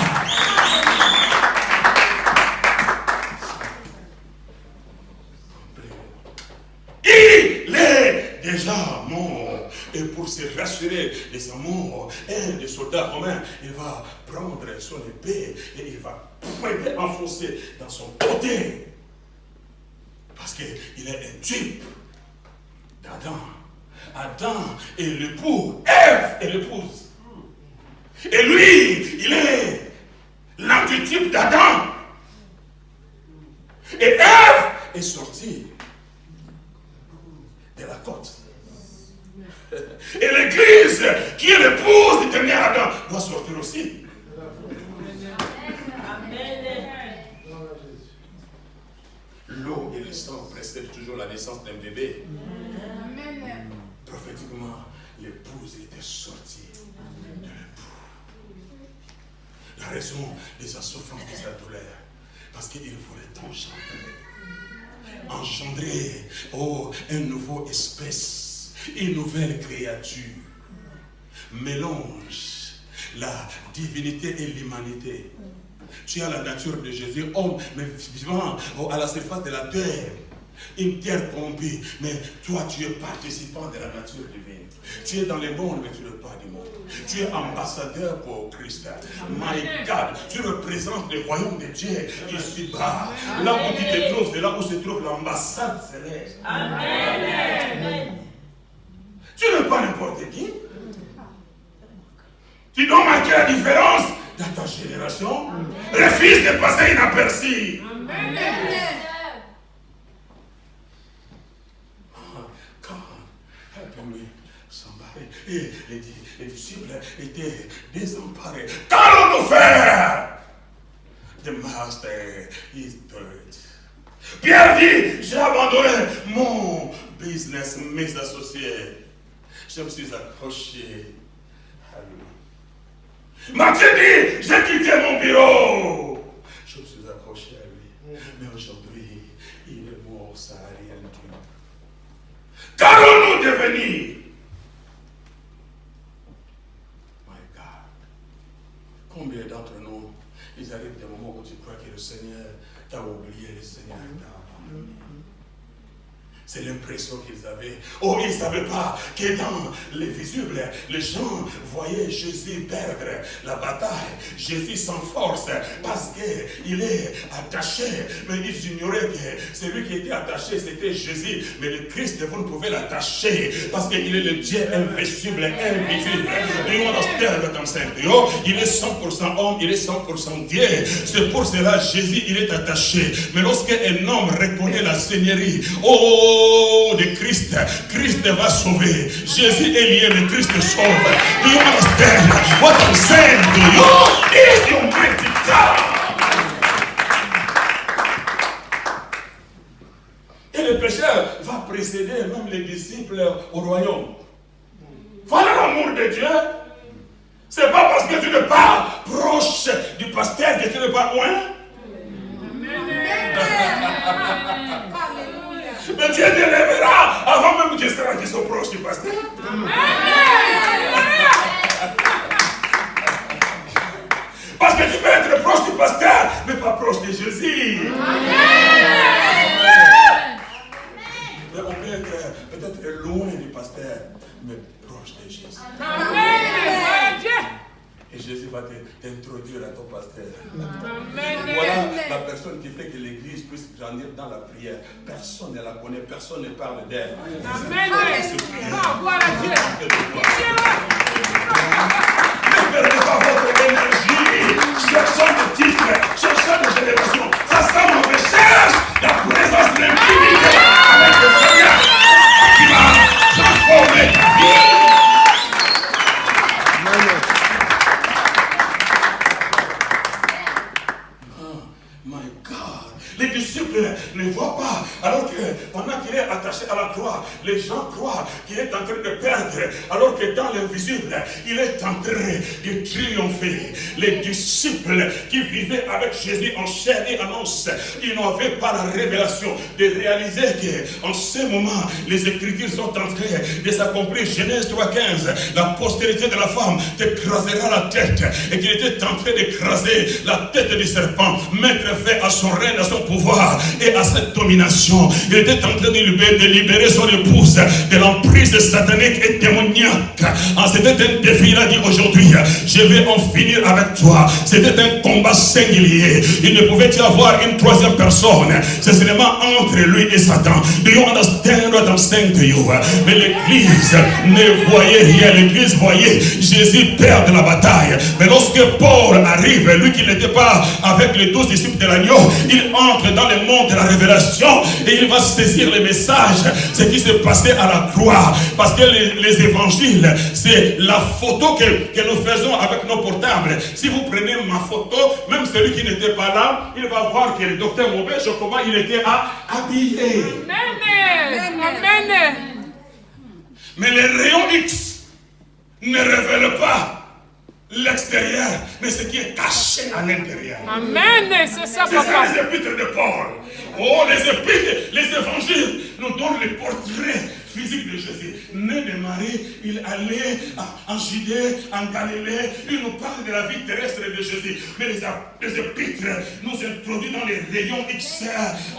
Il est déjà mort. Et pour se rassurer de sa mort, un des soldats romains, il va prendre son épée et il va pointer, enfoncer dans son côté. Parce qu'il est un type d'Adam. Adam est l'époux, Ève est l'épouse. Et lui, il est l'antitype d'Adam. Et Ève est sortie de la côte. Et l'église, qui est l'épouse du dernier Adam, doit sortir aussi. L'eau et le sang précèdent toujours la naissance d'un bébé. Amen. Prophétiquement, l'épouse était sortie de l'époux. La raison de sa souffrance, de sa douleur, parce qu'il voulait engendrer une nouvelle espèce, une nouvelle créature. Mélange la divinité et l'humanité. Tu as la nature de Jésus, homme, mais vivant à la surface de la terre. Une terre corrompue, mais toi tu es participant de la nature divine. Tu es dans le monde, mais tu n'es pas du monde. Tu es ambassadeur pour Christ. My God, tu représentes le royaume de Dieu ici-bas. Là où tu te trouves, c'est là où se trouve l'ambassade céleste. Amen. Tu n'es pas n'importe qui. Tu dois marquer la différence dans ta génération. Refuse de passer inaperçu. Amen. Et les disciples étaient désemparés. Qu'allons-nous faire? The master is dead. Pierre dit, j'ai abandonné mon business, mes associés. Je me suis accroché à lui. Matthieu dit, j'ai quitté mon bureau. Je me suis accroché à lui. Mais aujourd'hui, il est mort, ça n'a rien dit. Qu'allons-nous devenir? Combien d'entre nous, ils arrivent des moments où tu crois que le Seigneur t'a oublié, le Seigneur t'a abandonné. C'est l'impression qu'ils avaient. Oh, ils ne savaient pas que dans les visibles, les gens voyaient Jésus perdre la bataille. Jésus sans force parce qu'il est attaché. Mais ils ignoraient que celui qui était attaché, c'était Jésus. Mais le Christ, vous ne pouvez l'attacher parce qu'il est le Dieu invincible, invisible. Il est 100% homme, il est 100% Dieu. C'est pour cela Jésus, il est attaché. Mais lorsqu'un homme reconnaît la Seigneurie, oh, nom de Christ, Christ va sauver. Jésus est lié, le Christ sauve. Do you understand what I'm saying to you? Is your mighty God. Et le pécheur va précéder même les disciples au royaume. Voilà l'amour de Dieu. C'est pas parce que tu n'es pas proche du pasteur que tu n'es pas loin. Mais Dieu te lèvera avant même que tu sois proche du pasteur. Parce que tu peux être proche du pasteur, mais pas proche de Jésus. Mais on peut être peut-être loin du pasteur, mais proche de Jésus. Et Jésus va t'introduire à ton pasteur. Voilà la personne qui fait que l'église puisse grandir dans la prière. Personne ne la connaît, personne ne parle d'elle. Amen. Ne perdez pas votre énergie. Cherchons des titres, cherchons des générations. Ça sent on recherche la présence de l'intimité avec le Seigneur qui va transformer ta vie. Les disciples ne voient pas, alors que pendant qu'il est attaché à la croix, les gens croient qu'il est en train de perdre, alors que dans l'invisible, il est en train de triompher. Les disciples qui vivaient avec Jésus en chair et en os, ils n'avaient pas la révélation de réaliser qu'en ce moment, les Écritures sont en train de s'accomplir. Genèse 3,15, la postérité de la femme t'écrasera la tête, et qu'il était en train d'écraser la tête du serpent, mettre fin à son règne, à son pouvoir et à cette domination. Il était en train de libérer son épouse de l'emprise satanique et démoniaque. C'était un défi, il a dit aujourd'hui, je vais en finir avec toi. C'était un combat singulier. Il ne pouvait y avoir une troisième personne. C'est seulement entre lui et Satan. Do you understand what I'm saying to you? Mais l'église ne voyait rien. L'église voyait Jésus perdre la bataille. Mais lorsque Paul arrive, lui qui n'était pas avec les 12 disciples de l'agneau, il entre dans le monde de la révélation et il va saisir les messages, ce qui s'est passé à la croix. Parce que les évangiles, c'est la photo que nous faisons avec nos portables. Si vous prenez ma photo, même celui qui n'était pas là, il va voir que le docteur Maubert, comment il était habillé. Amen. Amen. Mais les rayons X ne révèlent pas l'extérieur, mais ce qui est caché à l'intérieur. Amen. C'est ça, C'est ça papa. les épîtres de Paul. Oh, les épîtres, les évangiles nous donnent les portraits physiques de Jésus. Né de Marie, il allait en Judée, en Galilée. Il nous parle de la vie terrestre de Jésus. Mais les épîtres nous introduisent dans les rayons X.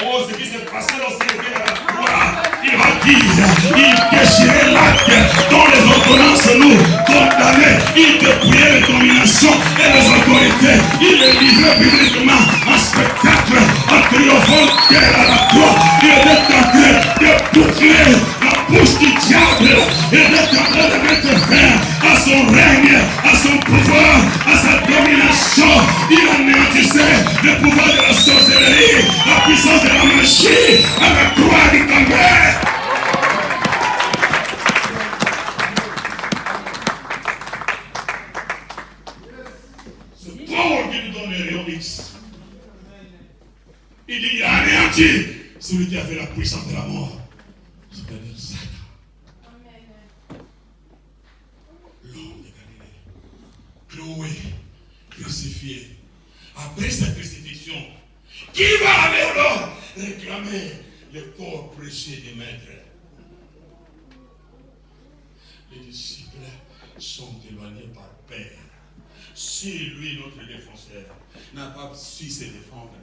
Oh, ce qui s'est passé lorsqu'il était à la croix. Il va dire, il déchirait l'acte dont les ordonnances nous condamnaient. Il dépouillait les dominations et les autorités. Il les livrait publiquement en spectacle, en triomphant à la croix. Il était en train de boucler la bouche du diable. Il était en train de mettre fin à son règne, à son pouvoir, à sa domination. Il anéantissait le pouvoir de la sorcellerie, la puissance de la magie, à la croix du Calvaire. C'est Paul qui nous donne les rayons X. Il dit, il a anéanti celui qui avait la puissance de la mort. C'est-à-dire Satan. L'homme de Galilée, cloué, crucifié. Après sa crucifixion, qui va aller alors réclamer le corps précieux du maître? Les disciples sont éloignés par peur. Si lui, notre défenseur, n'a pas su se défendre,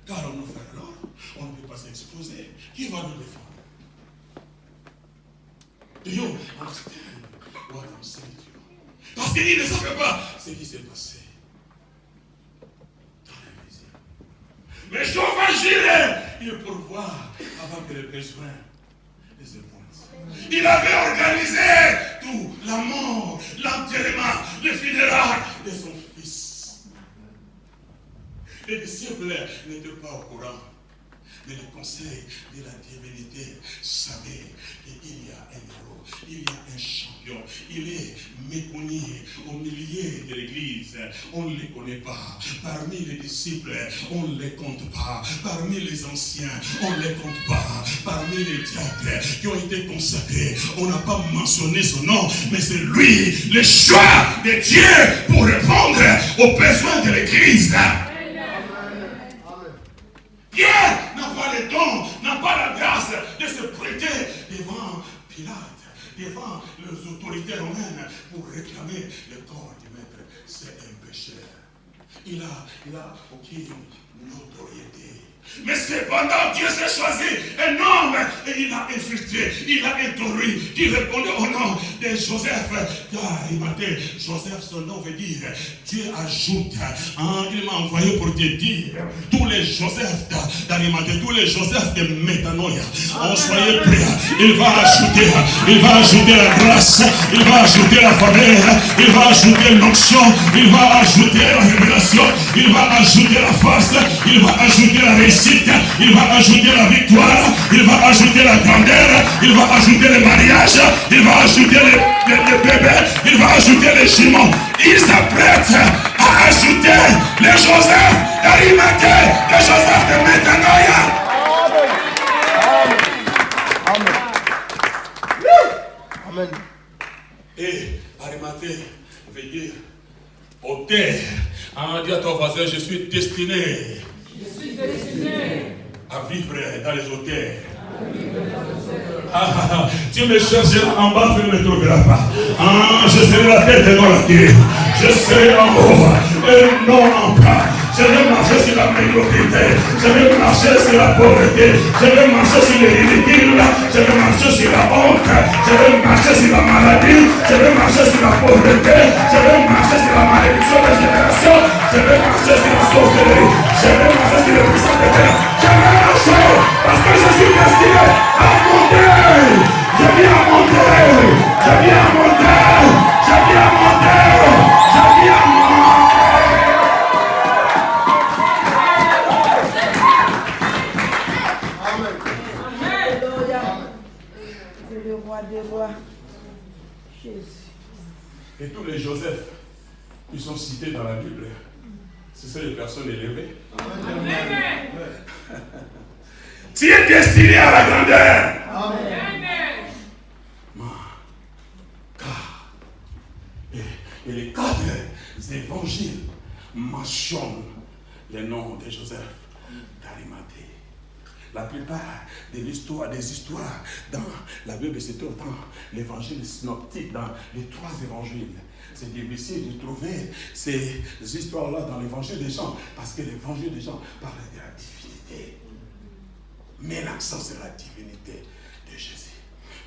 car on nous fait alors, on ne peut pas s'exposer. Qui va nous défendre? Do you understand what I'm saying to you? Parce qu'ils ne savaient pas ce qui s'est passé dans l'invisible. Mais Jehovah il pourvoit avant que les besoins les épousent. Il avait organisé tout, la mort, l'enterrement, les funérailles de son fils. Les disciples n'étaient pas au courant. mais le conseil de la divinité savait qu'il y a un héros, il y a un champion, il est méconnu au milieu de l'église, on ne les connaît pas, parmi les disciples, on ne les compte pas, parmi les anciens, on ne les compte pas, parmi les diacres qui ont été consacrés, on n'a pas mentionné son nom, mais c'est lui, le choix de Dieu pour répondre aux besoins de l'église. Dieu n'a pas le don, n'a pas la grâce de se prêter devant Pilate, devant les autorités romaines pour réclamer le corps du maître. C'est un pécheur. Il a aucune notoriété. Mais cependant, Dieu s'est choisi un homme et il a infiltré, il a introduit, qui répondait au nom de Joseph d'Arimathée. Joseph, son nom veut dire Dieu ajoute. Il m'a envoyé pour te dire tous les Joseph d'Arimathée, tous les Joseph de Métanoïa. Soyez prêts, il va ajouter la grâce, il va ajouter la faveur, il va ajouter l'onction, il va ajouter la révélation, il va ajouter la force, il va ajouter la réussite. Il va ajouter la victoire, il va ajouter la grandeur, il va ajouter le mariage, il va ajouter les bébés, il va ajouter les jumeaux. Il s'apprête à ajouter les Joseph d'Arimathée, les Joseph de Métanoïa. Amen. Et Arimathée veut dire auteur. Dis à ton voisin, je suis destiné à vivre dans les hôtels. Tu me chercheras en bas, tu ne me trouveras pas. Je serai la tête et non la queue. Je serai en haut et non en bas. Je vais marcher sur la médiocrité. Je vais marcher sur la pauvreté. Je vais marcher sur les ridicules. Je vais marcher sur la honte. Je vais marcher sur la maladie. Je vais marcher sur la pauvreté. Je vais marcher sur la malédiction des générations. Je vais marcher sur la sorcellerie. Je vais marcher sur les puissants de terre. Je vais marcher parce que je suis destiné à monter. Je viens à monter. Je viens à monter. Je viens à monter. Je viens à monter. Le roi des rois, Jésus. Et tous les Joseph qui sont cités dans la Bible, ce sont les personnes élevées. Amen. Tu es destiné à la grandeur. Amen. Et les 4 évangiles mentionnent les noms de Joseph d'Arimathée. La plupart des histoires dans la Bible se trouvent dans l'évangile synoptique, dans les 3 évangiles. C'est difficile de trouver ces histoires-là dans l'évangile des Jean, parce que l'évangile des Jean parle de la divinité. Mais l'accent, c'est la divinité de Jésus.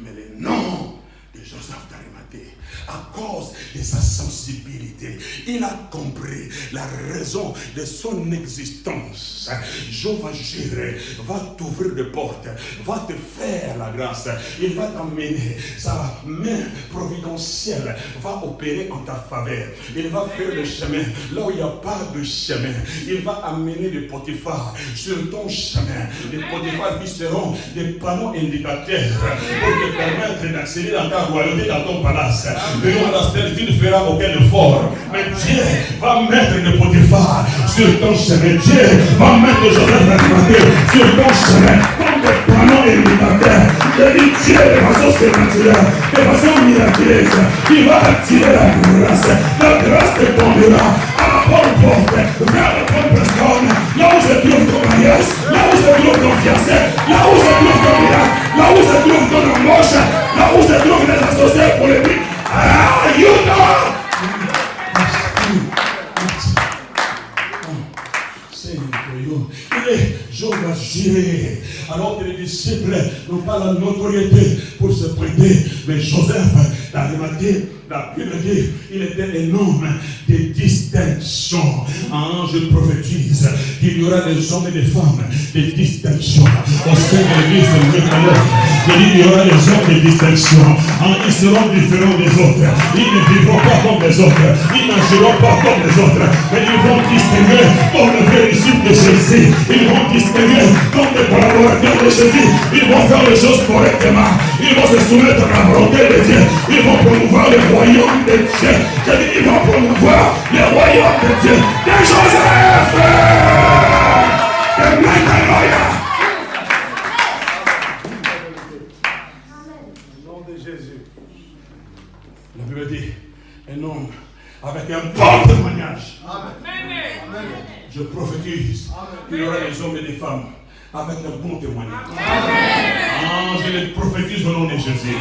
Mais les noms de Joseph d'Arimathée, à cause de sa sensibilité, il a compris la raison de son existence. Jéhovah Jireh va t'ouvrir des portes, va te faire la grâce, il va t'emmener, sa main providentielle va opérer en ta faveur, il va faire le chemin là où il n'y a pas de chemin, il va amener des Potiphar sur ton chemin, des Potiphar qui seront des panneaux indicateurs pour te permettre d'accéder dans ta royauté, dans ton palace. Venons à la stèle, tu ne feras aucun effort. Mais Dieu va mettre des Potiphar sur ton chemin. Dieu va mettre Joseph d'Arimathée sur ton chemin. Comme des panneaux indicateurs. Je dis Dieu de façon surnaturelle, de façon miraculeuse. Il va attirer la grâce. La grâce te conduira à la bonne porte, vers la bonne personne. Là où se trouve ton mariage, là où se trouve ton fiancé, là où se trouve ton miracle, là où se trouve ton embauche, là où se trouvent les associés polémiques. You know! Il est Jéhovah Jireh. Alors que les disciples n'ont pas la notoriété pour se prêter, mais Joseph d'Arimathée, la Bible dit, il était un homme de distinction. Je prophétise qu'il y aura des hommes et des femmes de distinction au sein de l'église de Métaleur. Je dis, il y aura des hommes de distinction. Ils seront différents des autres. Ils ne vivront pas comme les autres. Ils n'agiront pas comme les autres. Mais ils vont distinguer comme les vrais disciples de Jésus. Ils vont distinguer comme les collaborateurs de Jésus. Ils vont faire les choses correctement. Ils vont se soumettre à la volonté de Dieu. Ils vont promouvoir le royaume de Dieu. Je dis, ils vont promouvoir le royaume de Dieu. De Joseph, de Metanoia. Au nom de Jésus. La Bible dit, un homme avec un bon témoignage. Amen. Je prophétise qu'il y aura des hommes et des femmes avec un bon témoignage. Je les prophétise au nom de Jésus.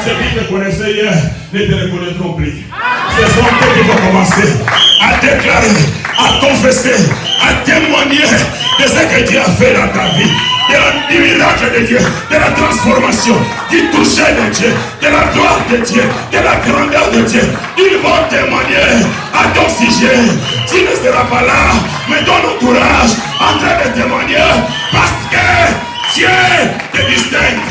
Ceux qui te connaissaient hier ne te reconnaîtront plus. Ce sont eux qui vont commencer à déclarer, à confesser, à témoigner de ce que Dieu a fait dans ta vie. Du miracle de Dieu, de la transformation, du toucher de Dieu, de la gloire de Dieu, de la grandeur de Dieu. Ils vont témoigner à ton sujet. Tu ne seras pas là, mais ton entourage en train de témoigner parce que Dieu te distingue.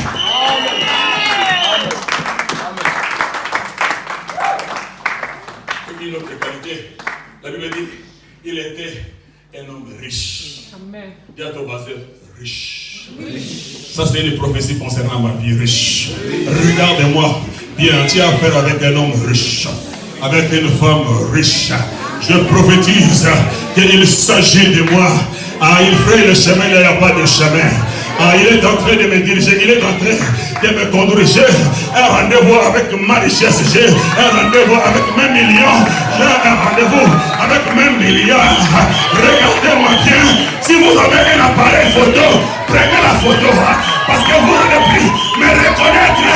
Et une autre qualité, la Bible dit, il était un homme riche. Amen. Dis à ton voisin, riche. Ça, c'est une prophétie concernant ma vie riche. Regarde-moi bien, tu as affaire avec un homme riche, avec une femme riche. Je prophétise qu'il s'agit de moi. Il ferait le chemin, il n'y a pas de chemin. Il est en train de me diriger, il est en train de me conduire. J'ai un rendez-vous avec ma richesse, j'ai un rendez-vous avec mes millions, j'ai un rendez-vous avec mes milliards. Regardez-moi bien, si vous avez un appareil photo, prenez la photo, parce que vous n'allez plus me reconnaître.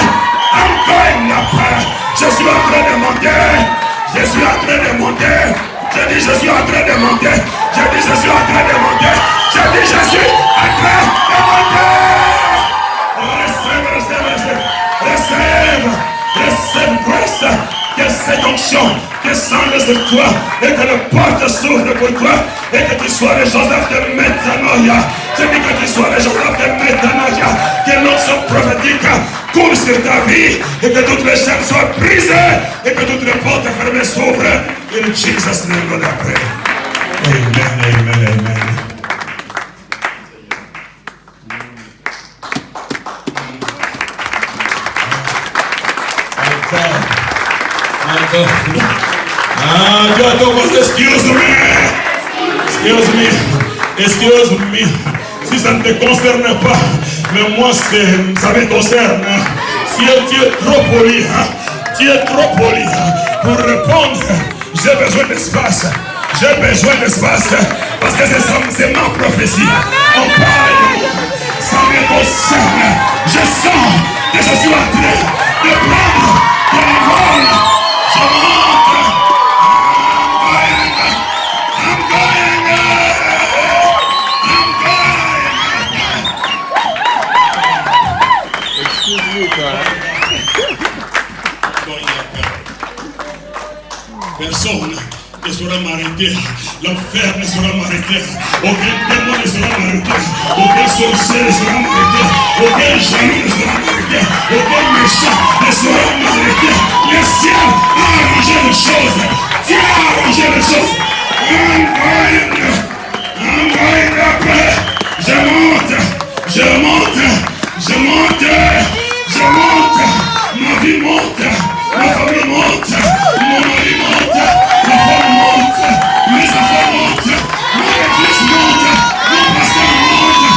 Encore une fois, je suis en train de monter, je suis en train de monter, je dis je suis en train de monter, je dis je suis en train de monter, je dis je suis en train de monter. Receive grace, que cette onction descende sur toi et que le porte s'ouvre pour toi et que tu sois le Joseph de Metanoia. Je dis que tu sois le Joseph de Metanoia, que l'onction prophétique coule sur ta vie et que toutes les chaînes soient brisées et que toutes les portes fermées s'ouvrent. In Jesus' name, Lord, I pray. Amen, amen, amen. Excuse me. Si ça ne te concerne pas, mais moi ça me concerne. Si tu es trop poli, pour répondre, j'ai besoin d'espace. Parce que c'est ma prophétie. On parle, ça me concerne. Je sens que je suis en train de prendre de l'envol. Je monte. Personne ne saura m'arrêter. L'enfer ne saura m'arrêter. Aucun démon ne saura m'arrêter. Aucun sorcier ne saura m'arrêter. Aucun jaloux ne saura m'arrêter. Aucun méchant ne saura m'arrêter. Le ciel a arrangé les choses. Dieu a arrangé les choses. Je monte. Ma vie monte. Ma famille monte. Mon mari monte. Ma femme monte. Mes enfants montent. Mon église monte. Mon pasteur monte.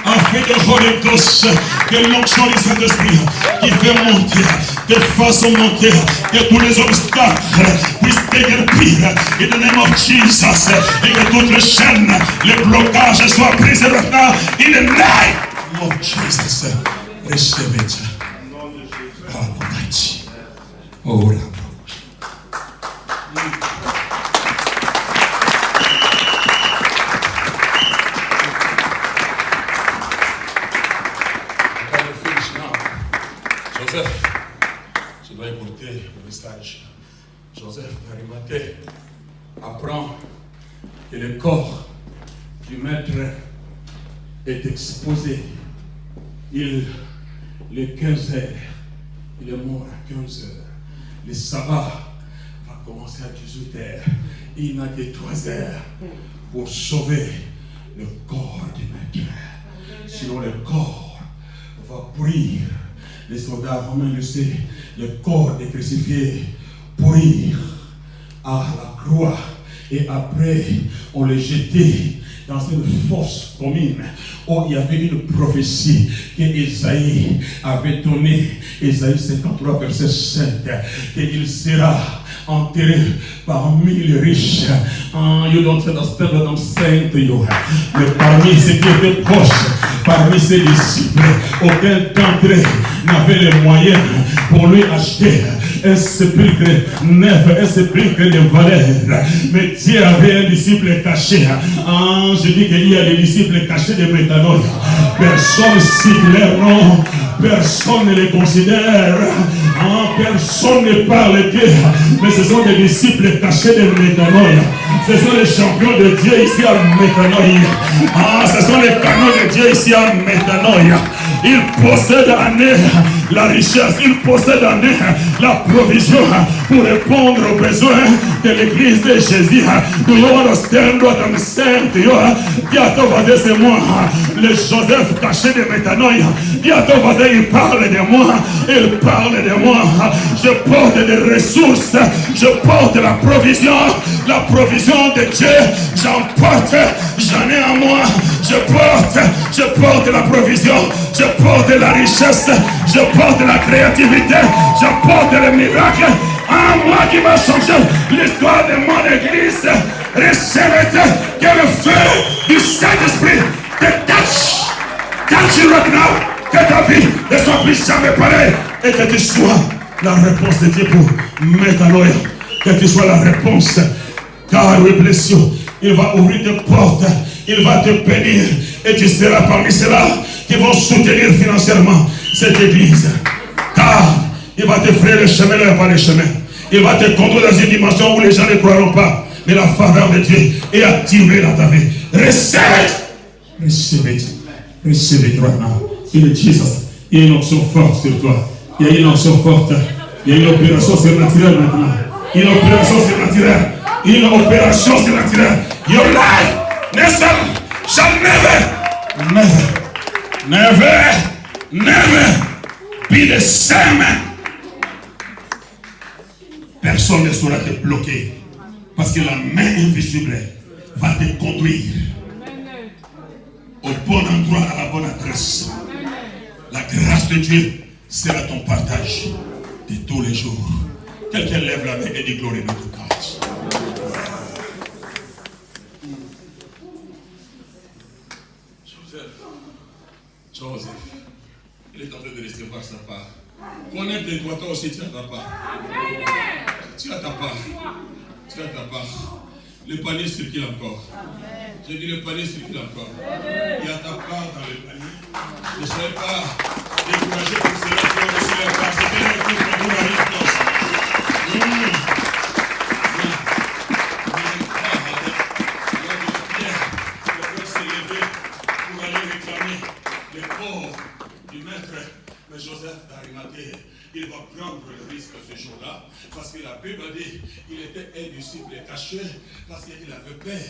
Afin de Holy Ghost, que l'onction du Saint-Esprit qui fait monter, de façon monter, que tous les obstacles puissent déguerpir in the name of Jesus, et que toutes les chaînes, les blocages soient brisés maintenant in the name of Jesus. Receive it. God Almighty. Oh, que le corps du maître est exposé. Les 15 heures, il est mort à 15 heures. Le sabbat va commencer à 18 heures. Il n'a que 3 heures pour sauver le corps du maître. Sinon le corps va pourrir. Les soldats romains le savent, le corps est crucifié, pourrir à la croix. Et après, on le jetait dans une fosse commune où il y avait une prophétie qu'Ésaïe avait donnée, Ésaïe 53, verset 7, qu'il sera enterré parmi les riches. You don't understand what I'm saying to you. Mais parmi ceux qui étaient proches, parmi ses disciples, aucun d'entre eux n'avait les moyens pour lui acheter un sépulcre neuf, un sépulcre de valeur. Mais Dieu avait un disciple caché. Je dis qu'il y a des disciples cachés de Métanoïa. Personne ne cite leur nom, personne ne les considère, personne ne parle d'eux. Mais ce sont des disciples cachés de Métanoïa. Ce sont les champions de Dieu ici à Métanoïa. Ce sont les canons de Dieu ici à Métanoïa. Ils possèdent en eux la richesse, ils possèdent en eux la provision pour répondre aux besoins de l'église de Jésus. Do you understand what I'm saying to you? Dis à ton voisin, c'est moi, le Joseph caché de Métanoïa. Dis à ton voisin, il parle de moi, il parle de moi. Je porte des ressources, je porte la provision de Dieu. J'en porte, j'en ai en moi. Je porte la provision, je porte la richesse, je porte la créativité, je porte le miracle. En moi qui va changer l'histoire de mon église. Recevez que le feu du Saint-Esprit te touch you right now. Que ta vie ne soit plus jamais pareille et que tu sois la réponse de Dieu pour Métanoïa. Que tu sois la réponse. Car we bless you. Il va ouvrir tes portes. Il va te bénir et tu seras parmi ceux-là qui vont soutenir financièrement cette église. Car il va te frayer le chemin là par le chemin. Il va te conduire dans une dimension où les gens ne croiront pas. Mais la faveur de Dieu est activée dans ta vie. Recevez it right now. In Jesus. Il y a une onction forte sur toi. Il y a une onction forte. Il y a une opération surnaturelle maintenant. Une opération surnaturelle. Une opération surnaturelle. Your life shall never be the same. Personne ne saura te bloquer parce que la main invisible va te conduire au bon endroit, à la bonne adresse. La grâce de Dieu sera ton partage de tous les jours. Quelqu'un lève la main et dit glory be to God. Joseph, il est en train de recevoir sa part. Connecte-toi, toi aussi, tu as ta part. Tu as ta part. Tu as ta part. Le panier circule encore. J'ai dit le panier circule encore. Il y a ta part dans le panier. Ne soyez pas découragé pour cela. Tu vas recevoir la part. C'est un coup pour vous la réponse. Mais Joseph d'Arimathée, il va prendre le risque ce jour-là, parce que la Bible dit qu'il était un disciple caché, parce qu'il avait peur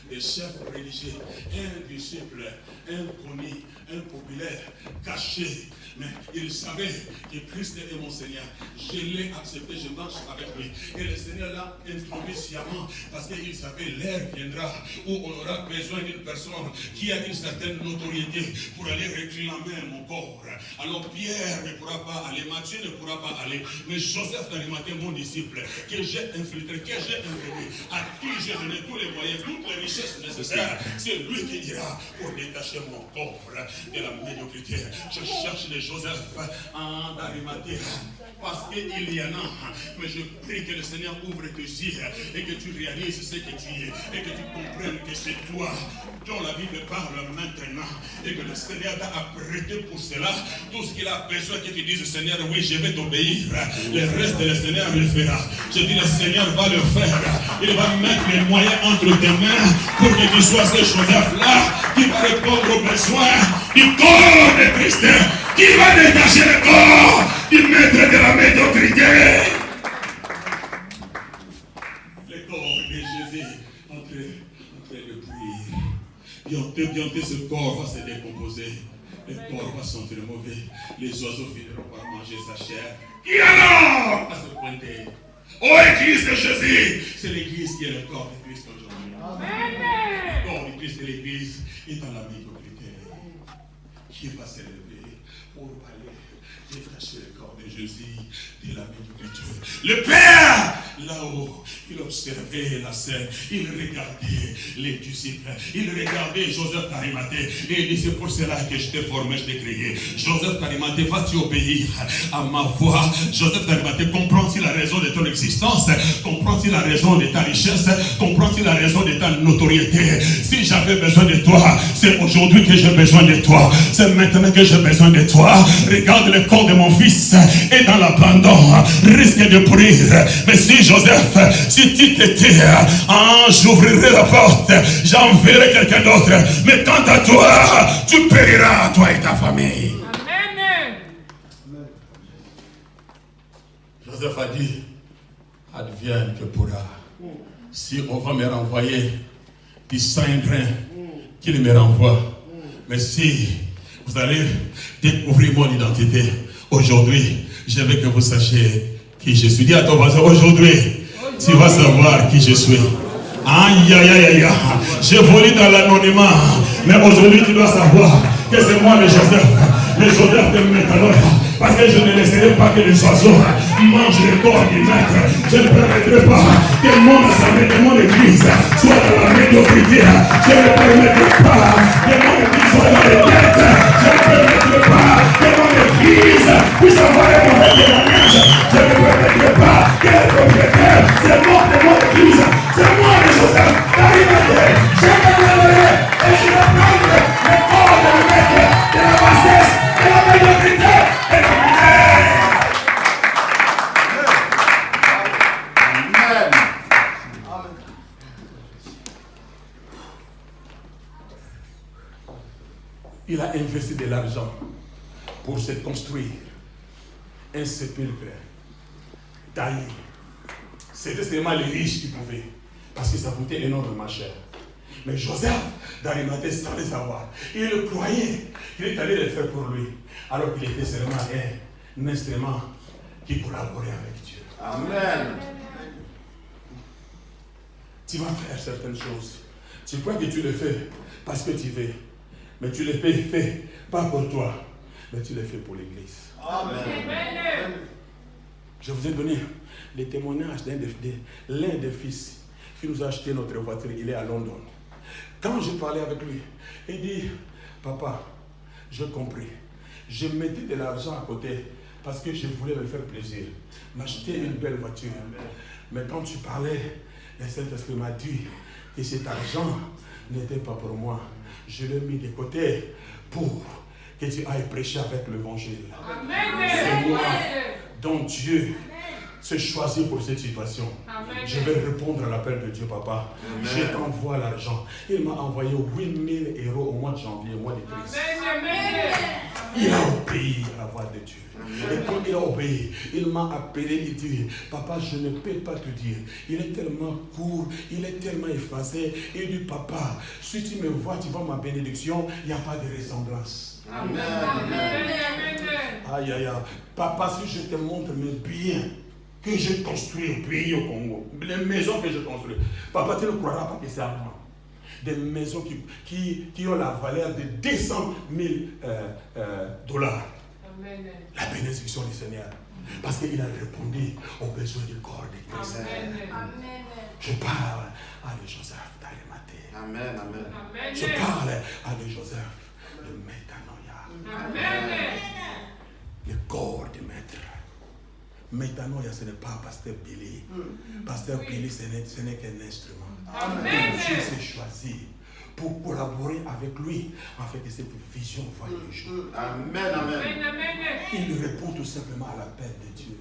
des chefs religieux, un disciple inconnu, impopulaire, caché. Mais il savait que Christ est mon Seigneur. Je l'ai accepté, je marche avec lui. Et le Seigneur l'a introduit sciemment, parce qu'il savait l'heure viendra où on aura besoin d'une personne qui a une certaine notoriété pour aller réclamer mon corps. Alors Pierre ne pourra pas aller, Matthieu ne pourra pas aller, mais Joseph d'Arimathée, mon disciple, que j'ai infiltré, que j'ai introduit, à qui j'ai donné tous les moyens, toutes les richesses nécessaires, c'est lui qui ira pour détacher mon corps de la médiocrité. Je cherche les Joseph d'Arimathée, parce qu'il y en a, mais je prie que le Seigneur ouvre tes yeux et que tu réalises ce que tu es, et que tu comprennes que c'est toi dont la Bible parle maintenant, et que le Seigneur t'a apprêté pour cela. Tout ce qu'il a besoin que tu dises, Seigneur, oui, je vais t'obéir. Le reste, le Seigneur le fera. Je dis, le Seigneur va le faire. il va mettre les moyens entre tes mains pour que tu sois ce Joseph-là qui va répondre aux besoins du corps de Christ, qui va détacher le corps du maître de la médiocrité. Le corps de Jésus en train de cuire. Bientôt ce corps va se décomposer. Le corps va sentir mauvais. Les oiseaux finiront par manger sa chair. Qui alors va se pointer? Oh, Église de Jésus! C'est l'Église qui est le corps de Christ aujourd'hui. Le corps de Christ de l'Église est dans la médiocrité. Qui va s'élever pour aller détacher le corps de Jésus de la médiocrité? Le Père, là-haut, il observait la scène, il regardait les disciples, il regardait Joseph d'Arimathée, et il dit: c'est pour cela que je t'ai formé, je t'ai créé. Joseph d'Arimathée, vas-tu obéir à ma voix? Joseph d'Arimathée, comprends-tu la raison de ton existence? Comprends-tu la raison de ta richesse? Comprends-tu la raison de ta notoriété? Si j'avais besoin de toi, c'est aujourd'hui que j'ai besoin de toi. C'est maintenant que j'ai besoin de toi. Regarde, le corps de mon fils est dans l'abandon, risque de pourrir. Mais si Joseph, si tu t'étais, j'ouvrirai la porte, j'enverrai quelqu'un d'autre. Mais quant à toi, tu périras, toi et ta famille. Amen. Joseph a dit: advienne que pourra. Si on va me renvoyer du sang et grain, qu'il me renvoie. Mais si vous allez découvrir mon identité, aujourd'hui, je veux que vous sachiez qui je suis. Dis à ton voisin: aujourd'hui, tu vas savoir qui je suis. Aïe, aïe, aïe, aïe. J'évolue dans l'anonymat, mais aujourd'hui, tu dois savoir que c'est moi le Joseph de Métanoïa. Parce que je ne laisserai pas que les oiseaux mangent le corps du maître. Je ne permettrai pas que mon assemblée, que mon église soit dans la médiocrité. Je ne permettrai pas que mon église soit dans les dettes. Je ne permettrai pas que mon église puisse avoir un mauvais témoignage. Je ne permettrai pas que le propriétaire se moque de mon église. C'est moi le Joseph d'Arimathée. Je me lèverai et je vais prendre le corps de le maître de la bassesse, de la médiocrité. Il a investi de l'argent pour se construire un sépulcre taillé. C'était seulement les riches qui pouvaient, parce que ça coûtait énormément cher. Mais Joseph d'Arimathée, sans le savoir, il croyait qu'il est allé le faire pour lui, alors qu'il était seulement un instrument qui collaborait avec Dieu. Amen. Tu vas faire certaines choses. Tu crois que tu le fais parce que tu veux. Mais tu le fais pas pour toi, mais tu le fais pour l'Église. Amen. Je vous ai donné les témoignages l'un des fils qui nous a acheté notre voiture. Il est à London. Quand je parlais avec lui, il dit: papa, j'ai compris. Je mettais de l'argent à côté parce que je voulais me faire plaisir, m'acheter une belle voiture. Mais quand tu parlais, le Saint-Esprit m'a dit que cet argent n'était pas pour moi. Je l'ai mis de côté pour que tu ailles prêcher avec l'évangile. C'est moi dont Dieu s'est choisi pour cette situation. Amen. Je vais répondre à l'appel de Dieu, papa. Amen. Je t'envoie l'argent. Il m'a envoyé 8 000 € au mois de janvier, au mois de Christ. Amen. Il a obéi à la voix de Dieu. Et quand il a obéi, il m'a appelé, il dit: papa, je ne peux pas te dire. Il est tellement court, il est tellement effacé. Il dit: papa, si tu me vois, tu vois ma bénédiction, il n'y a pas de ressemblance. Amen. Aïe, aïe, aïe. Papa, si je te montre mes biens que j'ai construits au pays au Congo, les maisons que j'ai construites, papa, tu ne croiras pas que c'est à moi. Des maisons qui ont la valeur de 200 000 dollars. Amen. La bénédiction du Seigneur. Parce qu'il a répondu aux besoins du corps de Christ. Amen. Je parle à de Joseph d'Arimathée. Amen. Amen. Amen. Je parle à de Joseph de Métanoïa. Amen. Le corps du maître. Métanoïa, ce n'est pas Pasteur Billy. Pasteur Billy, ce n'est qu'un instrument. Amen. Dieu s'est choisi pour collaborer avec lui afin que cette vision voie le jour. Amen. Amen. Amen. Il répond tout simplement à l'appel de Dieu.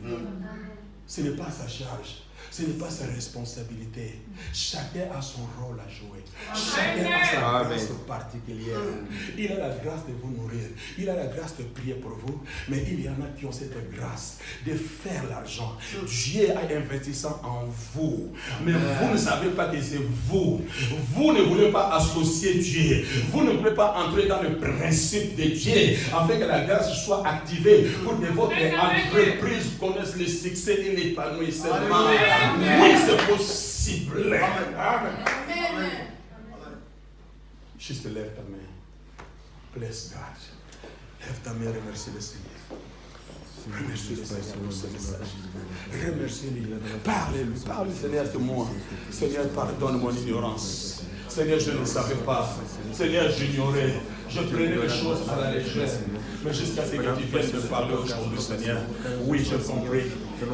Ce n'est pas sa charge. Ce n'est pas sa responsabilité. Chacun a son rôle à jouer. Chacun a sa grâce particulière. Il a la grâce de vous nourrir. Il a la grâce de prier pour vous. Mais il y en a qui ont cette grâce de faire l'argent. Dieu a investi ça en vous. Mais vous ne savez pas que c'est vous. Vous ne voulez pas associer Dieu. Vous ne voulez pas entrer dans le principe de Dieu afin que la grâce soit activée pour que votre entreprise connaisse le succès et l'épanouissement. Oui, c'est possible. Amen. Juste lève ta main. Bless God. Lève ta main, remercie le Seigneur. Remercie le Seigneur pour ce message. Remercie-lui. Parle-lui. Parle, Seigneur, de moi. Seigneur, pardonne mon ignorance. Seigneur, je ne savais pas. Seigneur, j'ignorais. Je prenais les choses à la légère. Mais jusqu'à ce que tu viennes me parler aujourd'hui, Seigneur. Oui, j'ai compris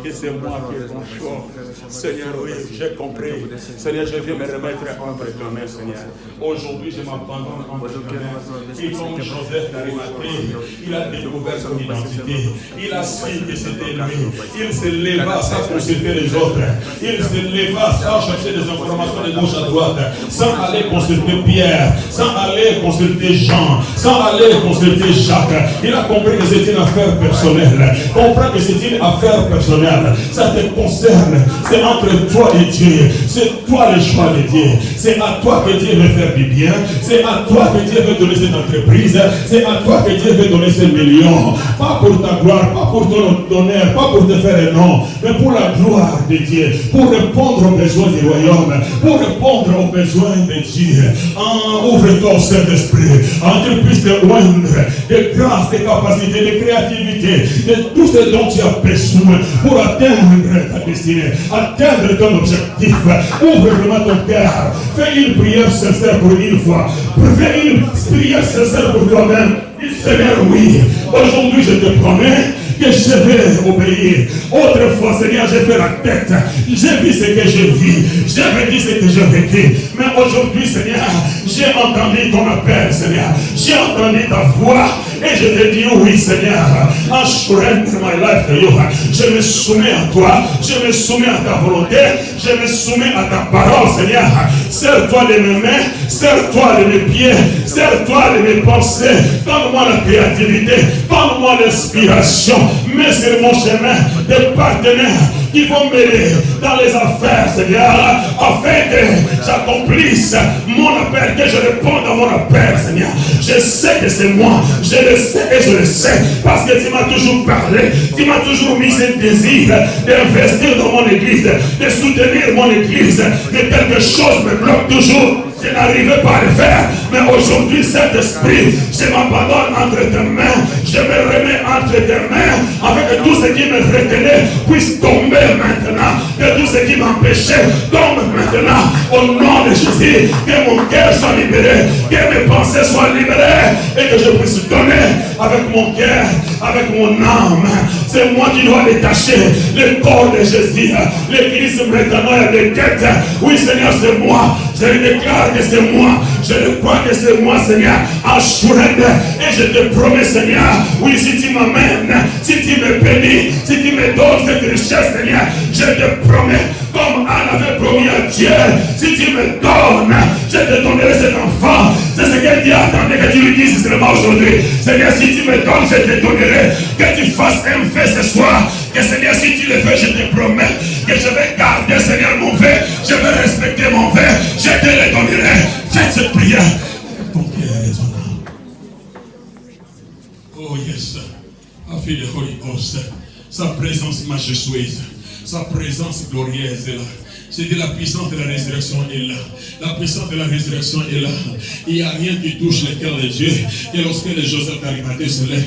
que c'est moi qui ai ton choix. Seigneur, oui, j'ai compris. Seigneur, je viens me remettre entre tes mains, Seigneur. Aujourd'hui, je m'abandonne entre tes mains. Et comme Joseph d'Arimathée, il a découvert son identité. Il a su que c'était lui. Il se leva sans consulter les autres. Il se leva sans chercher des informations de gauche à droite. Sans aller consulter Pierre. Sans aller consulter Jean. Sans aller consulter Jacques. Il a compris que c'est une affaire personnelle. Comprends que c'est une affaire personnelle. Ça te concerne. C'est entre toi et Dieu. C'est toi le choix de Dieu. C'est à toi que Dieu veut faire du bien. C'est à toi que Dieu veut donner cette entreprise. C'est à toi que Dieu veut donner ces millions. Pas pour ta gloire, pas pour ton honneur, pas pour te faire un nom, mais pour la gloire de Dieu. Pour répondre aux besoins du royaume. Pour répondre aux besoins de Dieu. Ouvre-toi au Saint-Esprit. Tu puisses te oindre de grâce, de capacité, de créativité, de tout ce dont tu as besoin pour atteindre ta destinée, atteindre ton objectif. Ouvre vraiment ton cœur. Fais une prière sincère pour une fois. Fais une prière sincère pour toi-même. Seigneur, oui, aujourd'hui je te promets que je vais obéir. Autrefois, Seigneur, j'ai fait la tête. J'ai vu ce que je vis. J'ai vécu ce que j'ai vécu. Mais aujourd'hui, Seigneur, j'ai entendu ton appel, Seigneur. J'ai entendu ta voix. Et je te dis oui, Seigneur. I surrender my life to you. Je me soumets à toi. Je me soumets à ta volonté. Je me soumets à ta parole, Seigneur. Serre-toi de mes mains. Serre-toi de mes pieds. Serre-toi de mes pensées. Donne-moi la créativité. Donne-moi l'inspiration. Mets sur mon chemin des partenaires qui vont m'aider dans les affaires, Seigneur, afin que j'accomplisse mon appel, que je réponde à mon appel, Seigneur. Je sais que c'est moi, je le sais et je le sais, parce que tu m'as toujours parlé, tu m'as toujours mis ce désir d'investir dans mon église, de soutenir mon église, mais quelque chose me bloque toujours. Je n'arrivais pas à le faire, mais aujourd'hui, Saint-Esprit, je m'abandonne entre tes mains, je me remets entre tes mains, afin que tout ce qui me retenait puisse tomber maintenant, que tout ce qui m'empêchait tombe maintenant, au nom de Jésus, que mon cœur soit libéré, que mes pensées soient libérées, et que je puisse donner avec mon cœur, avec mon âme. C'est moi qui dois détacher le corps de Jésus. L'église maintenant a des quêtes. Oui, Seigneur, c'est moi. Je déclare que c'est moi. Je crois que c'est moi, Seigneur. Assured. Et je te promets, Seigneur, oui, si tu m'amènes, si tu me bénis, si tu me donnes cette richesse, Seigneur, je te promets, comme Anne avait promis à Dieu, si tu me donnes, je te donnerai cet enfant. C'est ce que Dieu attendait que tu lui dises seulement aujourd'hui. Seigneur, si tu me donnes, je te donnerai. Que tu fasses un fait ce soir. Que Seigneur, si tu le fais, je te promets que je vais garder, Seigneur, mon fait. Je vais respecter mon fait. Je te le donnerai. Faites cette prière. Ton cœur est ton âme. Oh yes. I feel the Holy Ghost. Sa présence majestueuse. Sa présence glorieuse est là. C'est de la puissance de la résurrection est là. La puissance de la résurrection est là. Il n'y a rien qui touche le cœur de Dieu. Et lorsque le Joseph d'Arimathée se lève,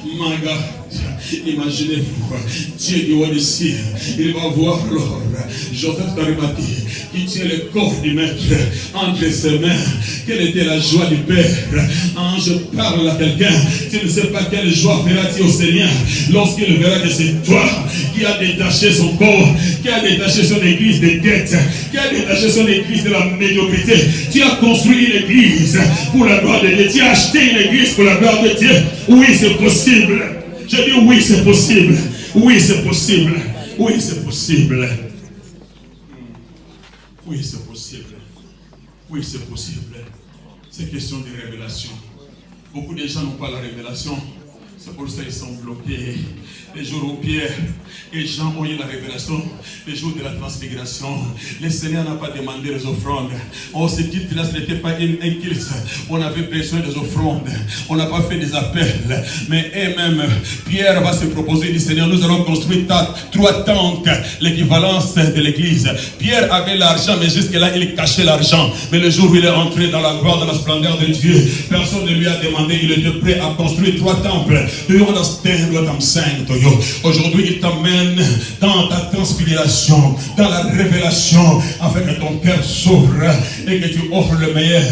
my God, imaginez-vous, Dieu du roi du ciel, il va voir alors Joseph d'Arimathée qui tient le corps du maître entre ses mains. Quelle était la joie du Père? Je parle à quelqu'un, tu ne sais pas quelle joie fera-t-il au Seigneur lorsqu'il verra que c'est toi qui as détaché son corps, qui a détaché son église des dettes, qui a détaché son église de la médiocrité. Tu as construit une église pour la gloire de Dieu. Tu as acheté une église pour la gloire de Dieu. Oui, c'est possible. Je dis oui, c'est possible. Oui, c'est possible. Oui, c'est possible. Oui, c'est possible. Oui, c'est possible. C'est question de révélation. Beaucoup de gens n'ont pas la révélation. C'est pour ça qu'ils sont bloqués. Les jours où Pierre et Jean ont eu la révélation, les jours de la transfiguration, le Seigneur n'a pas demandé les offrandes. Oh, ce titre-là, ce n'était pas un culte. On avait besoin des offrandes. On n'a pas fait des appels. Mais eux-mêmes, Pierre va se proposer, il dit, Seigneur, nous allons construire 3 tentes, l'équivalence de l'église. Pierre avait l'argent, mais jusque-là, il cachait l'argent. Mais le jour où il est entré dans la gloire, dans la splendeur de Dieu, personne ne lui a demandé, il était prêt à construire 3 temples. Do you understand what I'm saying to you? Aujourd'hui, il t'amène dans ta transfiguration, dans la révélation, afin que ton cœur s'ouvre et que tu offres le meilleur.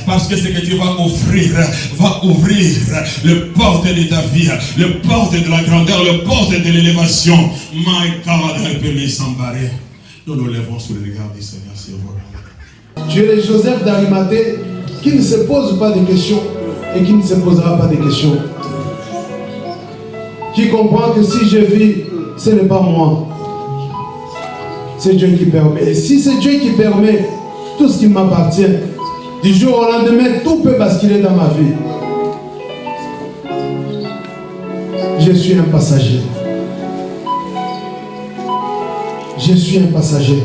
Parce que ce que tu vas offrir va ouvrir le porte de ta vie, le porte de la grandeur, le porte de l'élévation. My God, help me somebody. Nous nous lèvons sous le regard du Seigneur, c'est vrai. Tu es le Joseph d'Arimathée qui ne se pose pas de questions et qui ne se posera pas de questions. Qui comprend que si je vis, ce n'est pas moi. C'est Dieu qui permet. Et si c'est Dieu qui permet tout ce qui m'appartient, du jour au lendemain, tout peut basculer dans ma vie. Je suis un passager. Je suis un passager.